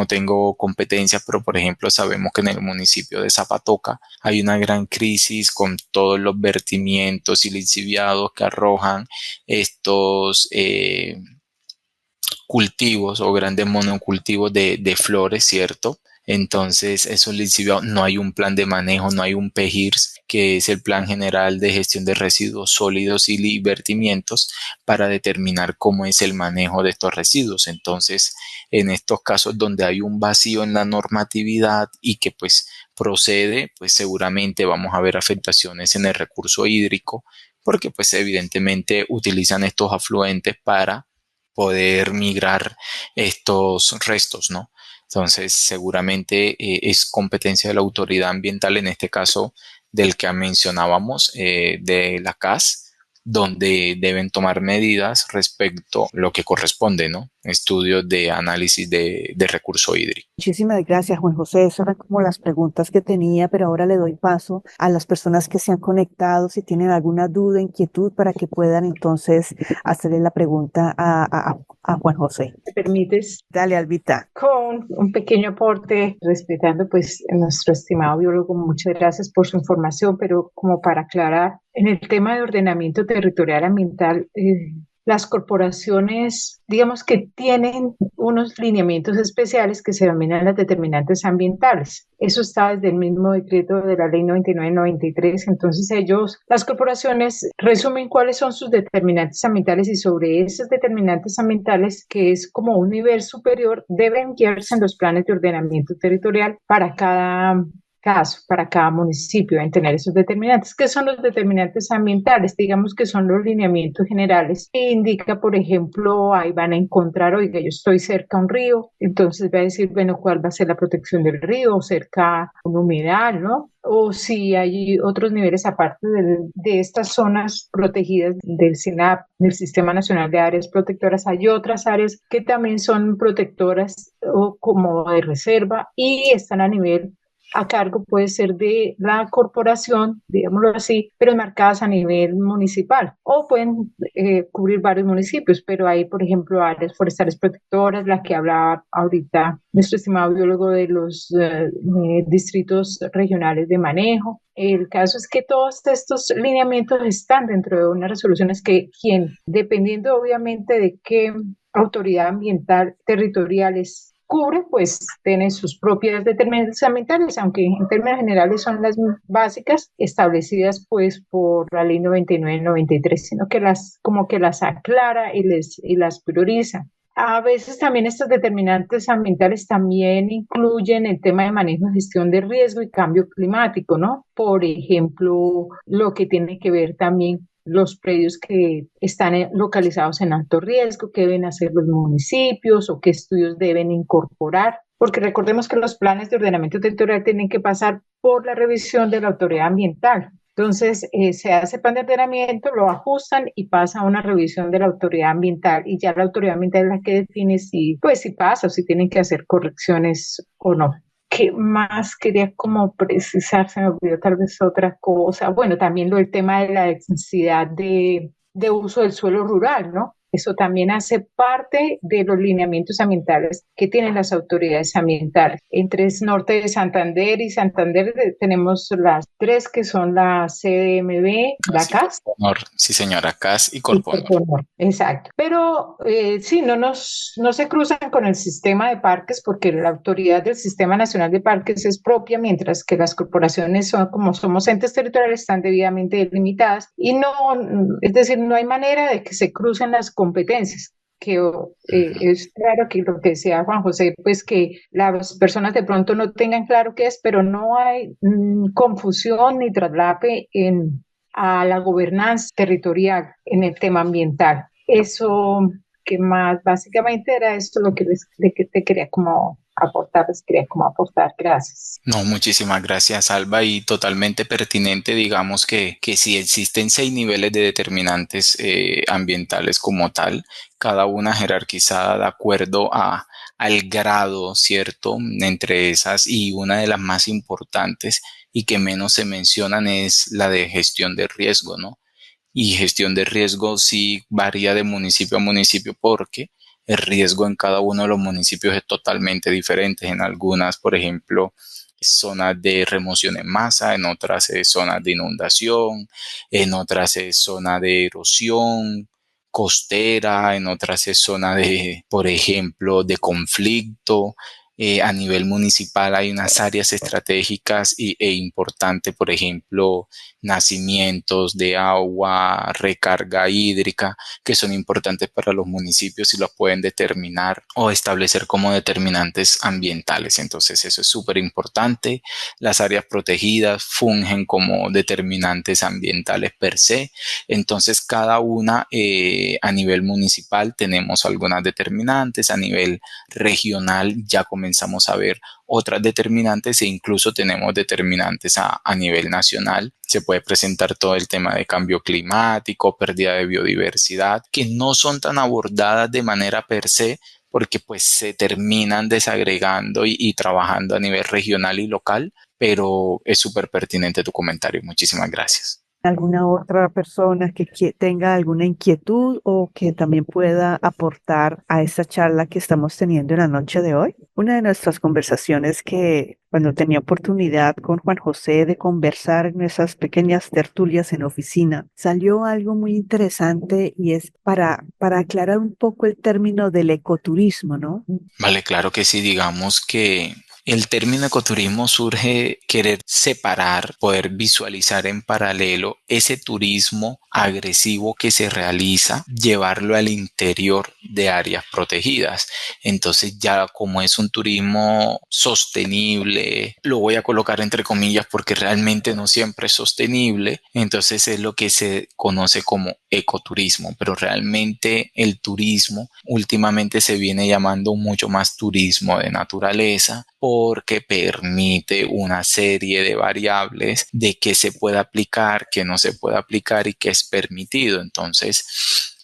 tengo competencias, pero por ejemplo sabemos que en el municipio de Zapatoca hay una gran crisis con todos los vertimientos y lixiviados que arrojan estos cultivos o grandes monocultivos de flores, ¿cierto? Entonces, eso lixiviados, no hay un plan de manejo, no hay un PGIRS, que es el Plan General de Gestión de Residuos Sólidos y Vertimientos, para determinar cómo es el manejo de estos residuos. Entonces, en estos casos donde hay un vacío en la normatividad y que pues procede, pues seguramente vamos a ver afectaciones en el recurso hídrico, porque pues evidentemente utilizan estos afluentes para poder migrar estos restos, ¿no? Entonces, seguramente es competencia de la autoridad ambiental, en este caso del que mencionábamos, de la CAS, donde deben tomar medidas respecto a lo que corresponde, ¿no? Estudios de análisis de recurso hídrico. Muchísimas gracias, Juan José. Esas eran como las preguntas que tenía, pero ahora le doy paso a las personas que se han conectado, si tienen alguna duda, inquietud, para que puedan entonces hacerle la pregunta a Juan José. ¿Me permites? Dale, Albita. Con un pequeño aporte, respetando pues a nuestro estimado biólogo, muchas gracias por su información, pero como para aclarar, en el tema de ordenamiento territorial ambiental, las corporaciones, digamos que tienen unos lineamientos especiales que se denominan las determinantes ambientales. Eso está desde el mismo decreto de la ley 99-93. Entonces las corporaciones resumen cuáles son sus determinantes ambientales y sobre esos determinantes ambientales, que es como un nivel superior, deben guiarse en los planes de ordenamiento territorial para cada caso, para cada municipio, deben tener esos determinantes. ¿Qué son los determinantes ambientales? Digamos que son los lineamientos generales. Indica, por ejemplo, ahí van a encontrar, oiga, yo estoy cerca a un río, entonces va a decir, bueno, ¿cuál va a ser la protección del río? O cerca a un humedal, ¿no? O si hay otros niveles aparte de estas zonas protegidas del SINAP, del Sistema Nacional de Áreas Protectoras, hay otras áreas que también son protectoras o como de reserva y están a cargo puede ser de la corporación, digámoslo así, pero marcadas a nivel municipal o pueden cubrir varios municipios, pero hay, por ejemplo, áreas forestales protectoras, la que hablaba ahorita nuestro estimado biólogo de los distritos regionales de manejo. El caso es que todos estos lineamientos están dentro de unas resoluciones que dependiendo obviamente de qué autoridad ambiental territoriales cubre, pues tiene sus propias determinantes ambientales, aunque en términos generales son las básicas establecidas pues por la ley 99-93, sino que como que las aclara y las prioriza. A veces también estos determinantes ambientales también incluyen el tema de manejo y gestión de riesgo y cambio climático, ¿no? Por ejemplo, lo que tiene que ver también los predios que están localizados en alto riesgo, qué deben hacer los municipios o qué estudios deben incorporar, porque recordemos que los planes de ordenamiento territorial tienen que pasar por la revisión de la autoridad ambiental. Entonces, se hace plan de ordenamiento, lo ajustan y pasa a una revisión de la autoridad ambiental y ya la autoridad ambiental es la que define si pasa o si tienen que hacer correcciones o no. ¿Qué más quería como precisar? Se me olvidó tal vez otra cosa. Bueno, también el tema de la densidad de uso del suelo rural, ¿no? Eso también hace parte de los lineamientos ambientales que tienen las autoridades ambientales. Entre el norte de Santander y Santander tenemos las tres que son la CDMB, la CAS. Sí, señora, CAS y Corponor. Exacto. Pero sí, no se cruzan con el sistema de parques porque la autoridad del Sistema Nacional de Parques es propia, mientras que las corporaciones son, como somos entes territoriales, están debidamente delimitadas y es decir, no hay manera de que se crucen las competencias, que es claro que lo que decía Juan José, pues que las personas de pronto no tengan claro qué es, pero no hay confusión ni traslape a la gobernanza territorial en el tema ambiental. Eso ¿Qué más? Básicamente era esto lo que que te quería como aportar, les quería como aportar. Gracias. No, muchísimas gracias, Alba, y totalmente pertinente, digamos que si existen 6 niveles de determinantes ambientales como tal, cada una jerarquizada de acuerdo al grado, ¿cierto? Entre esas, y una de las más importantes y que menos se mencionan es la de gestión de riesgo, ¿no? Y gestión de riesgo sí varía de municipio a municipio porque el riesgo en cada uno de los municipios es totalmente diferente. En algunas, por ejemplo, zonas de remoción en masa, en otras es zonas de inundación, en otras es zona de erosión costera, en otras es zona de, por ejemplo, de conflicto. A nivel municipal hay unas áreas estratégicas e importantes, por ejemplo, nacimientos de agua, recarga hídrica, que son importantes para los municipios y los pueden determinar o establecer como determinantes ambientales. Entonces eso es súper importante. Las áreas protegidas fungen como determinantes ambientales per se. Entonces cada una a nivel municipal tenemos algunas determinantes, a nivel regional ya comenzamos a ver otras determinantes e incluso tenemos determinantes a nivel nacional. Se puede presentar todo el tema de cambio climático, pérdida de biodiversidad, que no son tan abordadas de manera per se, porque pues se terminan desagregando y trabajando a nivel regional y local, pero es súper pertinente tu comentario. Muchísimas gracias. ¿Alguna otra persona que tenga alguna inquietud o que también pueda aportar a esta charla que estamos teniendo en la noche de hoy? Una de nuestras conversaciones que cuando tenía oportunidad con Juan José de conversar en esas pequeñas tertulias en oficina, salió algo muy interesante y es para aclarar un poco el término del ecoturismo, ¿no? Vale, claro que sí, digamos que el término ecoturismo surge querer separar, poder visualizar en paralelo ese turismo agresivo que se realiza, llevarlo al interior de áreas protegidas. Entonces ya como es un turismo sostenible, lo voy a colocar entre comillas porque realmente no siempre es sostenible, entonces es lo que se conoce como ecoturismo, pero realmente el turismo últimamente se viene llamando mucho más turismo de naturaleza porque permite una serie de variables de qué se puede aplicar, qué no se puede aplicar y qué es permitido. Entonces,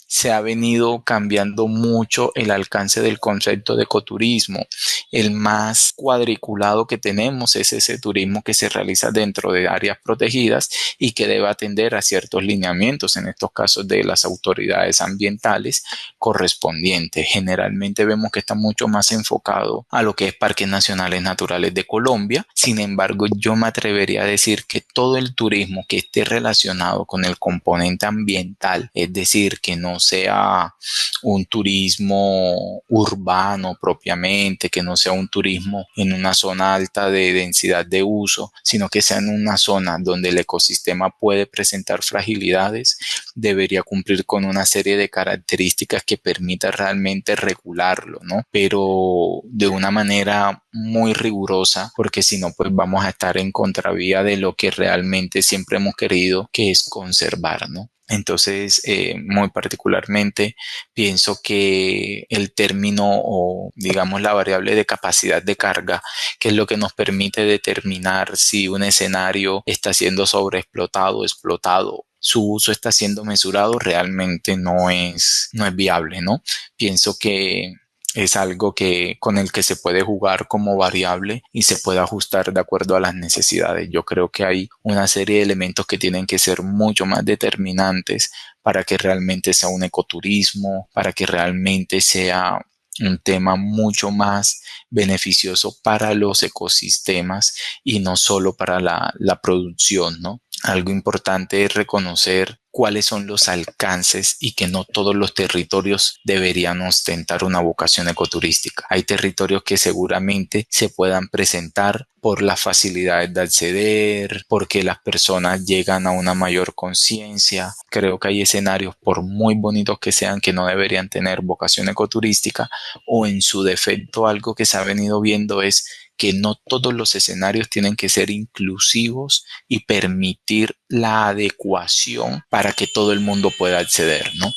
se ha venido cambiando mucho el alcance del concepto de ecoturismo. El más cuadriculado que tenemos es ese turismo que se realiza dentro de áreas protegidas y que debe atender a ciertos lineamientos, en estos casos de las autoridades ambientales correspondientes. Generalmente vemos que está mucho más enfocado a lo que es Parques Nacionales Naturales de Colombia. Sin embargo, yo me atrevería a decir que todo el turismo que esté relacionado con el componente ambiental, es decir, que no sea un turismo urbano propiamente, que no sea un turismo en una zona alta de densidad de uso, sino que sea en una zona donde el ecosistema puede presentar fragilidades, debería cumplir con una serie de características que permita realmente regularlo, ¿no? Pero de una manera muy rigurosa, porque si no, pues vamos a estar en contravía de lo que realmente siempre hemos querido, que es conservar, ¿no? Entonces, muy particularmente, pienso que el término o digamos la variable de capacidad de carga, que es lo que nos permite determinar si un escenario está siendo sobreexplotado, explotado, su uso está siendo mesurado, realmente no es viable, ¿no? Pienso que es algo que con el que se puede jugar como variable y se puede ajustar de acuerdo a las necesidades. Yo creo que hay una serie de elementos que tienen que ser mucho más determinantes para que realmente sea un ecoturismo, para que realmente sea un tema mucho más beneficioso para los ecosistemas y no solo para la producción, ¿no? Algo importante es reconocer cuáles son los alcances y que no todos los territorios deberían ostentar una vocación ecoturística. Hay territorios que seguramente se puedan presentar por las facilidades de acceder, porque las personas llegan a una mayor conciencia. Creo que hay escenarios, por muy bonitos que sean, que no deberían tener vocación ecoturística o en su defecto algo que se ha venido viendo es que no todos los escenarios tienen que ser inclusivos y permitir la adecuación para que todo el mundo pueda acceder, ¿no?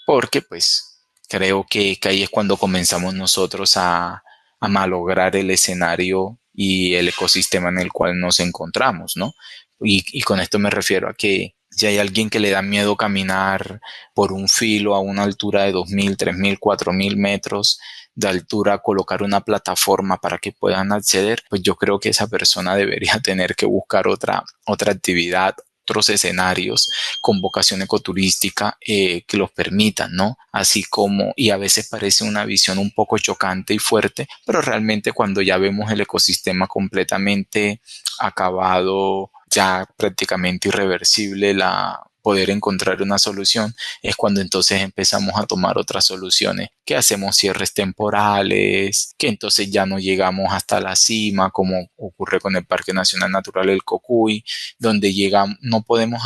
Porque pues Creo que ahí es cuando comenzamos nosotros a malograr el escenario y el ecosistema en el cual nos encontramos, ¿no? Y con esto me refiero a que si hay alguien que le da miedo caminar por un filo a una altura de 2.000, 3.000, 4.000 metros de altura, colocar una plataforma para que puedan acceder, pues yo creo que esa persona debería tener que buscar otra actividad, otros escenarios con vocación ecoturística que los permitan, ¿no? Así como, y a veces parece una visión un poco chocante y fuerte, pero realmente cuando ya vemos el ecosistema completamente acabado, ya prácticamente irreversible, poder encontrar una solución, es cuando entonces empezamos a tomar otras soluciones, que hacemos cierres temporales, que entonces ya no llegamos hasta la cima, como ocurre con el Parque Nacional Natural del Cocuy, donde llegamos, no podemos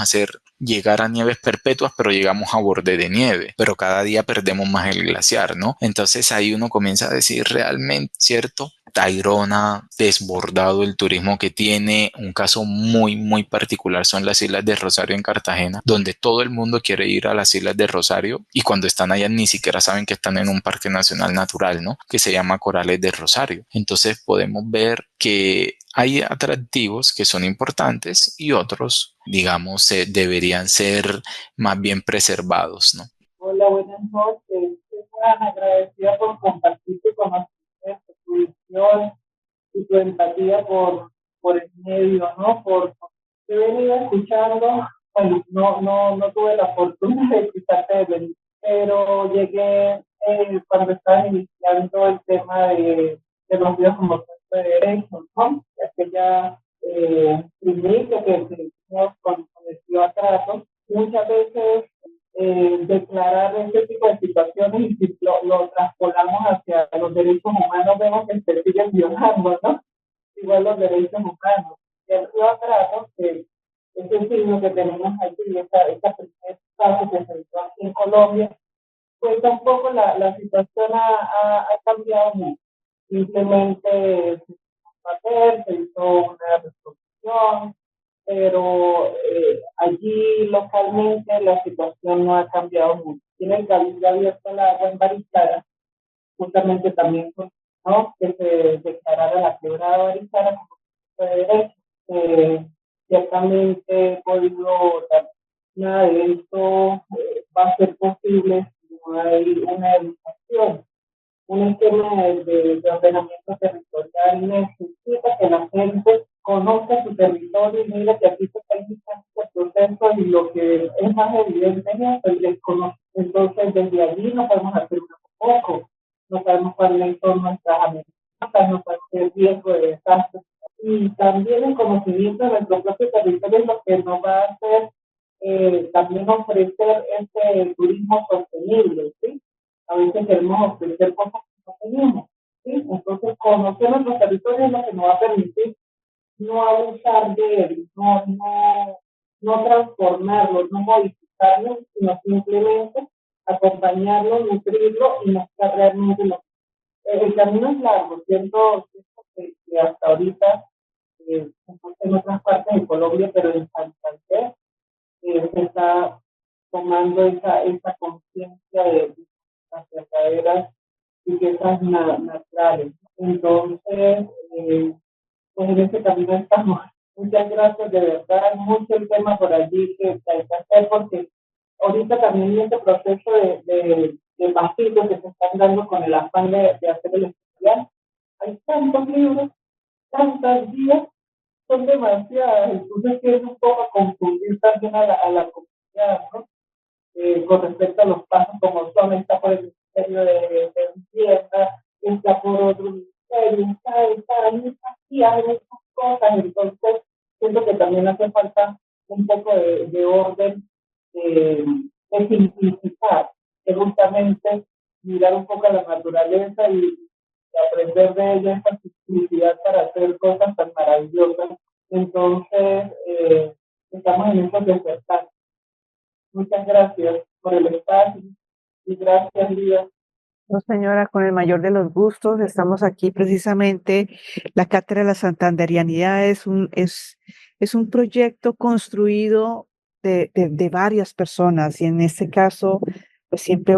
llegar a nieves perpetuas, pero llegamos a borde de nieve, pero cada día perdemos más el glaciar, ¿no? Entonces ahí uno comienza a decir realmente, ¿cierto? Tayrona, desbordado el turismo que tiene. Un caso muy, muy particular son las Islas de Rosario en Cartagena, donde todo el mundo quiere ir a las Islas de Rosario y cuando están allá ni siquiera saben que están en un parque nacional natural, ¿no? Que se llama Corales de Rosario. Entonces podemos ver que hay atractivos que son importantes y otros, digamos, deberían ser más bien preservados, ¿no? Hola, buenas noches. Juan, agradecida por compartir tu conocimiento, tu visión y tu empatía por el medio, ¿no? Te he venido escuchando, bueno, no tuve la fortuna de escucharte desde el, pero llegué cuando estaba iniciando el tema de los días como de derechos, ¿no? Aquella primicia que tuvimos con el tío Atrato, muchas veces declarar ese tipo de situaciones y si lo traspolamos hacia los derechos humanos, vemos que se siguen violando, ¿no? Igual los derechos humanos. Y el río Atrato, que es el signo que tenemos aquí, esta primer paso que se hizo aquí en Colombia, pues tampoco la situación ha cambiado mucho. Simplemente se hizo una resolución, pero allí localmente la situación no ha cambiado mucho. Tiene el cabildo abierto el agua en Barichara, justamente también ¿no? Que se declarara la quebrada de Barichara como de derecho. Ciertamente he podido dar nada de esto va a ser posible si no hay una educación. Un esquema de ordenamiento territorial necesita que la gente conozca su territorio y mire que aquí se está iniciando este proceso y lo que es más evidente es el desconocimiento. Entonces, desde allí no podemos hacer un poco, no sabemos cuáles son nuestras amenazas, no sabemos el riesgo de desastre. Y también el conocimiento de nuestro propio territorio es lo que nos va a hacer también ofrecer este turismo sostenible, ¿sí? A veces queremos ofrecer cosas que no tenemos, ¿sí? Entonces, conocer nuestro territorio es lo que nos va a permitir no abusar de él, no transformarlo, no modificarlo, sino simplemente acompañarlo, nutrirlo y mostrar realmente lo que el camino es largo, siento que hasta ahorita, en otras partes de Colombia, pero en Santander, se está tomando esa conciencia de las verdaderas riquezas naturales. Entonces, pues en ese camino estamos. Muchas gracias, de verdad, mucho el tema por allí que hay que hacer, porque ahorita también en este proceso de pasitos que se están dando con el afán de hacer el estudiante, hay tantos libros, tantas guías, son demasiadas, entonces es un poco confundir también a la comunidad, ¿no? Con respecto a los pasos como son, está por el Ministerio de Vivienda, está por otro ministerio, hay muchas guías, hay muchas cosas, entonces siento que también hace falta un poco de orden, de simplificar, de justamente mirar un poco a la naturaleza y aprender de ella esa simplicidad para hacer cosas tan maravillosas. Entonces, estamos en eso despertar. Muchas gracias por el espacio y gracias, Lía. No, señora, con el mayor de los gustos, estamos aquí precisamente. La Cátedra de la Santanderianidad es un proyecto construido de varias personas y en este caso, pues siempre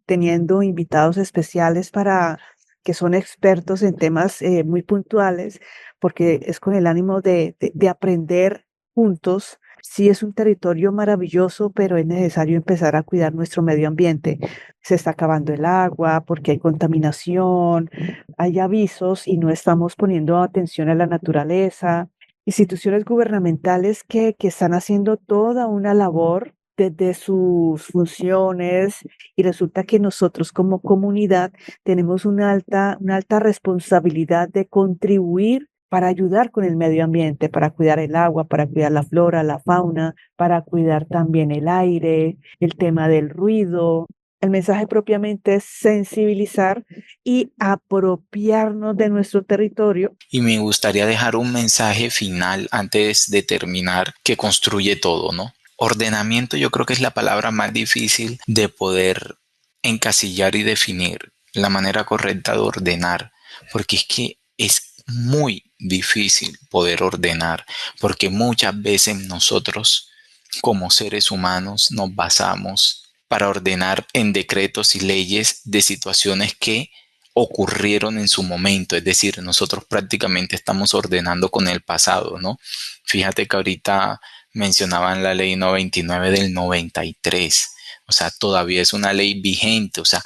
teniendo invitados especiales para que son expertos en temas muy puntuales, porque es con el ánimo de aprender juntos. Sí, es un territorio maravilloso, pero es necesario empezar a cuidar nuestro medio ambiente. Se está acabando el agua porque hay contaminación, hay avisos y no estamos poniendo atención a la naturaleza. Instituciones gubernamentales que están haciendo toda una labor desde sus funciones y resulta que nosotros como comunidad tenemos una alta responsabilidad de contribuir para ayudar con el medio ambiente, para cuidar el agua, para cuidar la flora, la fauna, para cuidar también el aire, el tema del ruido. El mensaje propiamente es sensibilizar y apropiarnos de nuestro territorio. Y me gustaría dejar un mensaje final antes de terminar que construye todo, ¿no? Ordenamiento yo creo que es la palabra más difícil de poder encasillar y definir la manera correcta de ordenar, porque es que es muy difícil poder ordenar, porque muchas veces nosotros como seres humanos nos basamos para ordenar en decretos y leyes de situaciones que ocurrieron en su momento, es decir, nosotros prácticamente estamos ordenando con el pasado, ¿no? Fíjate que ahorita mencionaban la ley 99 del 93, o sea, todavía es una ley vigente, o sea,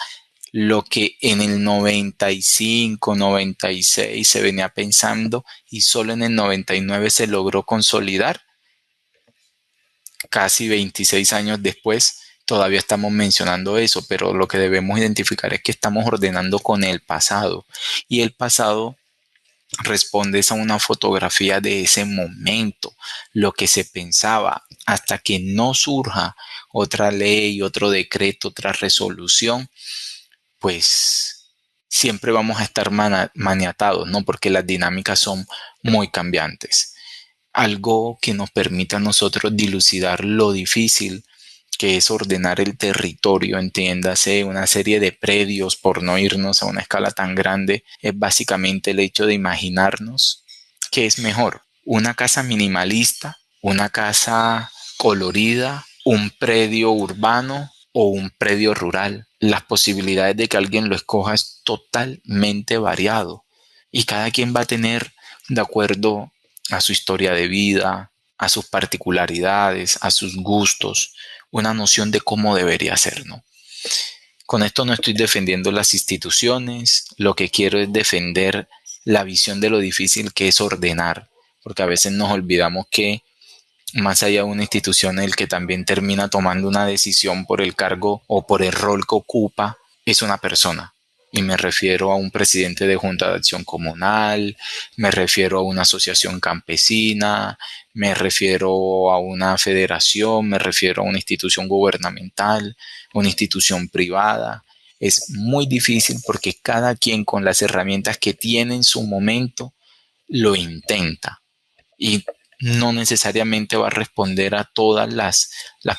lo que en el 95, 96 se venía pensando y solo en el 99 se logró consolidar, casi 26 años después todavía estamos mencionando eso, pero lo que debemos identificar es que estamos ordenando con el pasado y el pasado responde a una fotografía de ese momento, lo que se pensaba, hasta que no surja otra ley, otro decreto, otra resolución, pues siempre vamos a estar maniatados, ¿no? Porque las dinámicas son muy cambiantes. Algo que nos permite a nosotros dilucidar lo difícil que es ordenar el territorio, entiéndase, una serie de predios, por no irnos a una escala tan grande, es básicamente el hecho de imaginarnos qué es mejor, una casa minimalista, una casa colorida, un predio urbano o un predio rural. Las posibilidades de que alguien lo escoja es totalmente variado y cada quien va a tener, de acuerdo a su historia de vida, a sus particularidades, a sus gustos, una noción de cómo debería ser, ¿no? Con esto no estoy defendiendo las instituciones, lo que quiero es defender la visión de lo difícil que es ordenar, porque a veces nos olvidamos que más allá de una institución, el que también termina tomando una decisión por el cargo o por el rol que ocupa es una persona. Y me refiero a un presidente de Junta de Acción Comunal, me refiero a una asociación campesina, me refiero a una federación, me refiero a una institución gubernamental, una institución privada. Es muy difícil porque cada quien con las herramientas que tiene en su momento lo intenta y no necesariamente va a responder a todas las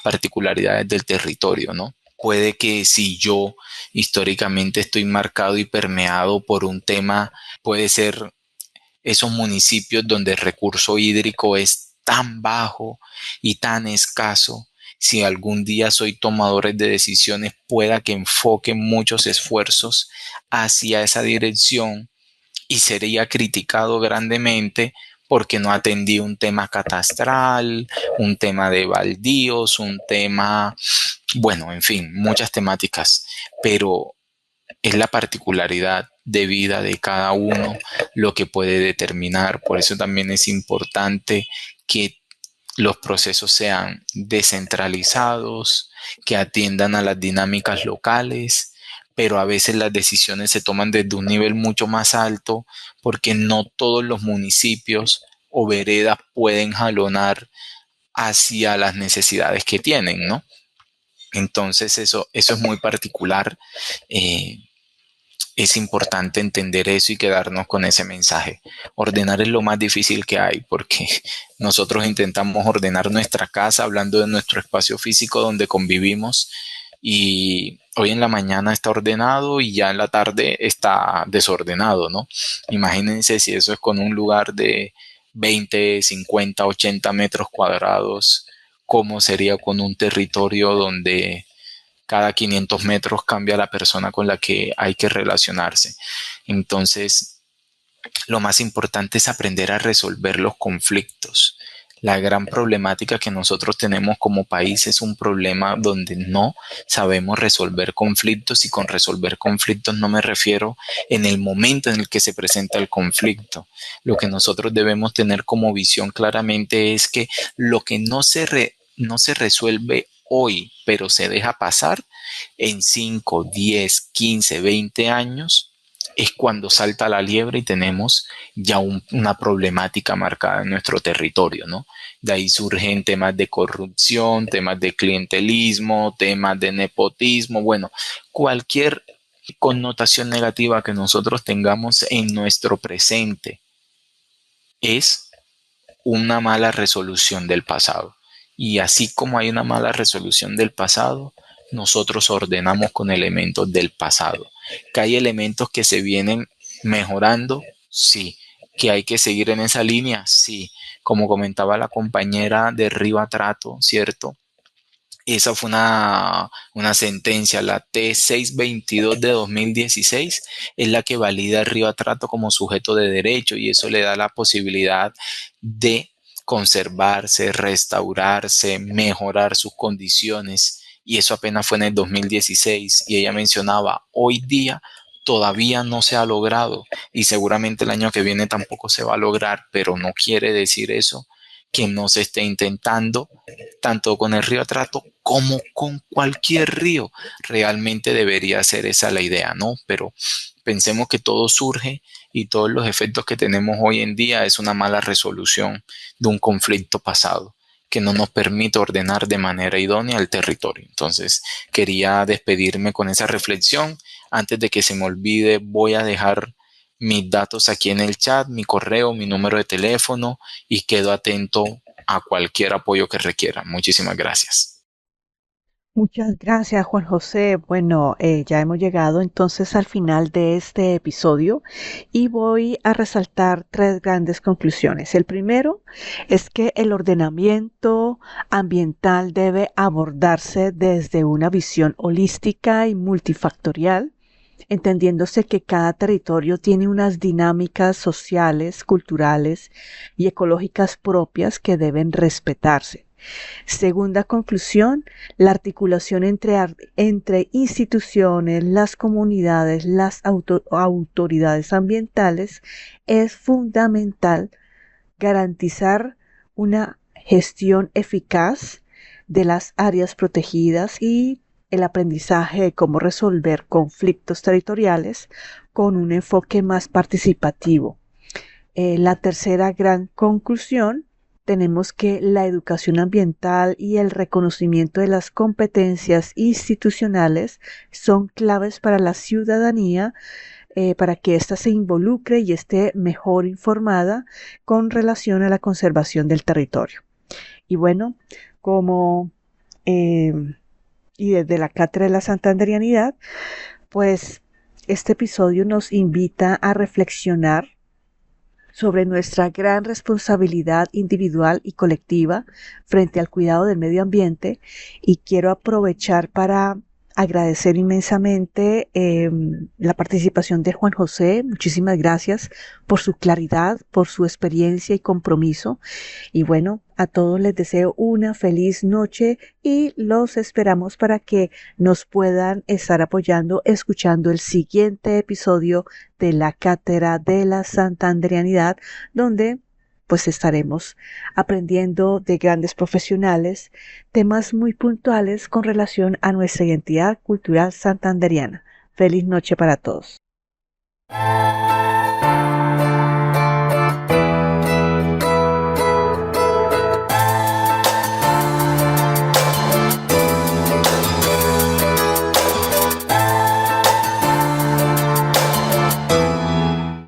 particularidades del territorio, ¿no? Puede que si yo históricamente estoy marcado y permeado por un tema, puede ser esos municipios donde el recurso hídrico es tan bajo y tan escaso. Si algún día soy tomador de decisiones, pueda que enfoque muchos esfuerzos hacia esa dirección y sería criticado grandemente porque no atendí un tema catastral, un tema de baldíos, un tema, bueno, en fin, muchas temáticas, pero es la particularidad de vida de cada uno lo que puede determinar. Por eso también es importante que los procesos sean descentralizados, que atiendan a las dinámicas locales, pero a veces las decisiones se toman desde un nivel mucho más alto porque no todos los municipios o veredas pueden jalonar hacia las necesidades que tienen, ¿no? Entonces eso es muy particular. Eh, es importante entender eso y quedarnos con ese mensaje. Ordenar es lo más difícil que hay porque nosotros intentamos ordenar nuestra casa hablando de nuestro espacio físico donde convivimos y hoy en la mañana está ordenado y ya en la tarde está desordenado, ¿no? Imagínense si eso es con un lugar de 20, 50, 80 metros cuadrados, ¿cómo sería con un territorio donde cada 500 metros cambia la persona con la que hay que relacionarse. Entonces, lo más importante es aprender a resolver los conflictos. La gran problemática que nosotros tenemos como país es un problema donde no sabemos resolver conflictos, y con resolver conflictos no me refiero en el momento en el que se presenta el conflicto. Lo que nosotros debemos tener como visión claramente es que lo que no se resuelve hoy, pero se deja pasar en 5, 10, 15, 20 años, es cuando salta la liebre y tenemos ya una problemática marcada en nuestro territorio, ¿no? De ahí surgen temas de corrupción, temas de clientelismo, temas de nepotismo, bueno, cualquier connotación negativa que nosotros tengamos en nuestro presente es una mala resolución del pasado. Y así como hay una mala resolución del pasado, nosotros ordenamos con elementos del pasado. ¿Que hay elementos que se vienen mejorando? Sí. ¿Que hay que seguir en esa línea? Sí. Como comentaba la compañera de Riva Trato, ¿cierto? Esa fue una sentencia, la T622 de 2016, es la que valida Riva Trato como sujeto de derecho, y eso le da la posibilidad de conservarse, restaurarse, mejorar sus condiciones, y eso apenas fue en el 2016, y ella mencionaba, hoy día todavía no se ha logrado, y seguramente el año que viene tampoco se va a lograr, pero no quiere decir eso que no se esté intentando, tanto con el río Atrato como con cualquier río. Realmente debería ser esa la idea, ¿no? Pero pensemos que todo surge, y todos los efectos que tenemos hoy en día es una mala resolución de un conflicto pasado que no nos permite ordenar de manera idónea el territorio. Entonces, quería despedirme con esa reflexión. Antes de que se me olvide, voy a dejar mis datos aquí en el chat, mi correo, mi número de teléfono, y quedo atento a cualquier apoyo que requiera. Muchísimas gracias. Muchas gracias, Juan José. Bueno, ya hemos llegado entonces al final de este episodio y voy a resaltar tres grandes conclusiones. El primero es que el ordenamiento ambiental debe abordarse desde una visión holística y multifactorial, entendiéndose que cada territorio tiene unas dinámicas sociales, culturales y ecológicas propias que deben respetarse. Segunda conclusión, la articulación entre instituciones, las comunidades, las autoridades ambientales es fundamental. Garantizar una gestión eficaz de las áreas protegidas y el aprendizaje de cómo resolver conflictos territoriales con un enfoque más participativo. La tercera gran conclusión, tenemos que la educación ambiental y el reconocimiento de las competencias institucionales son claves para la ciudadanía, para que ésta se involucre y esté mejor informada con relación a la conservación del territorio. Y bueno, como y desde la Cátedra de la Santanderianidad, pues este episodio nos invita a reflexionar sobre nuestra gran responsabilidad individual y colectiva frente al cuidado del medio ambiente, y quiero aprovechar para agradecer inmensamente la participación de Juan José. Muchísimas gracias por su claridad, por su experiencia y compromiso. Y bueno, a todos les deseo una feliz noche y los esperamos para que nos puedan estar apoyando, escuchando el siguiente episodio de la Cátedra de la Santanderianidad, donde pues estaremos aprendiendo de grandes profesionales temas muy puntuales con relación a nuestra identidad cultural santanderiana. Feliz noche para todos.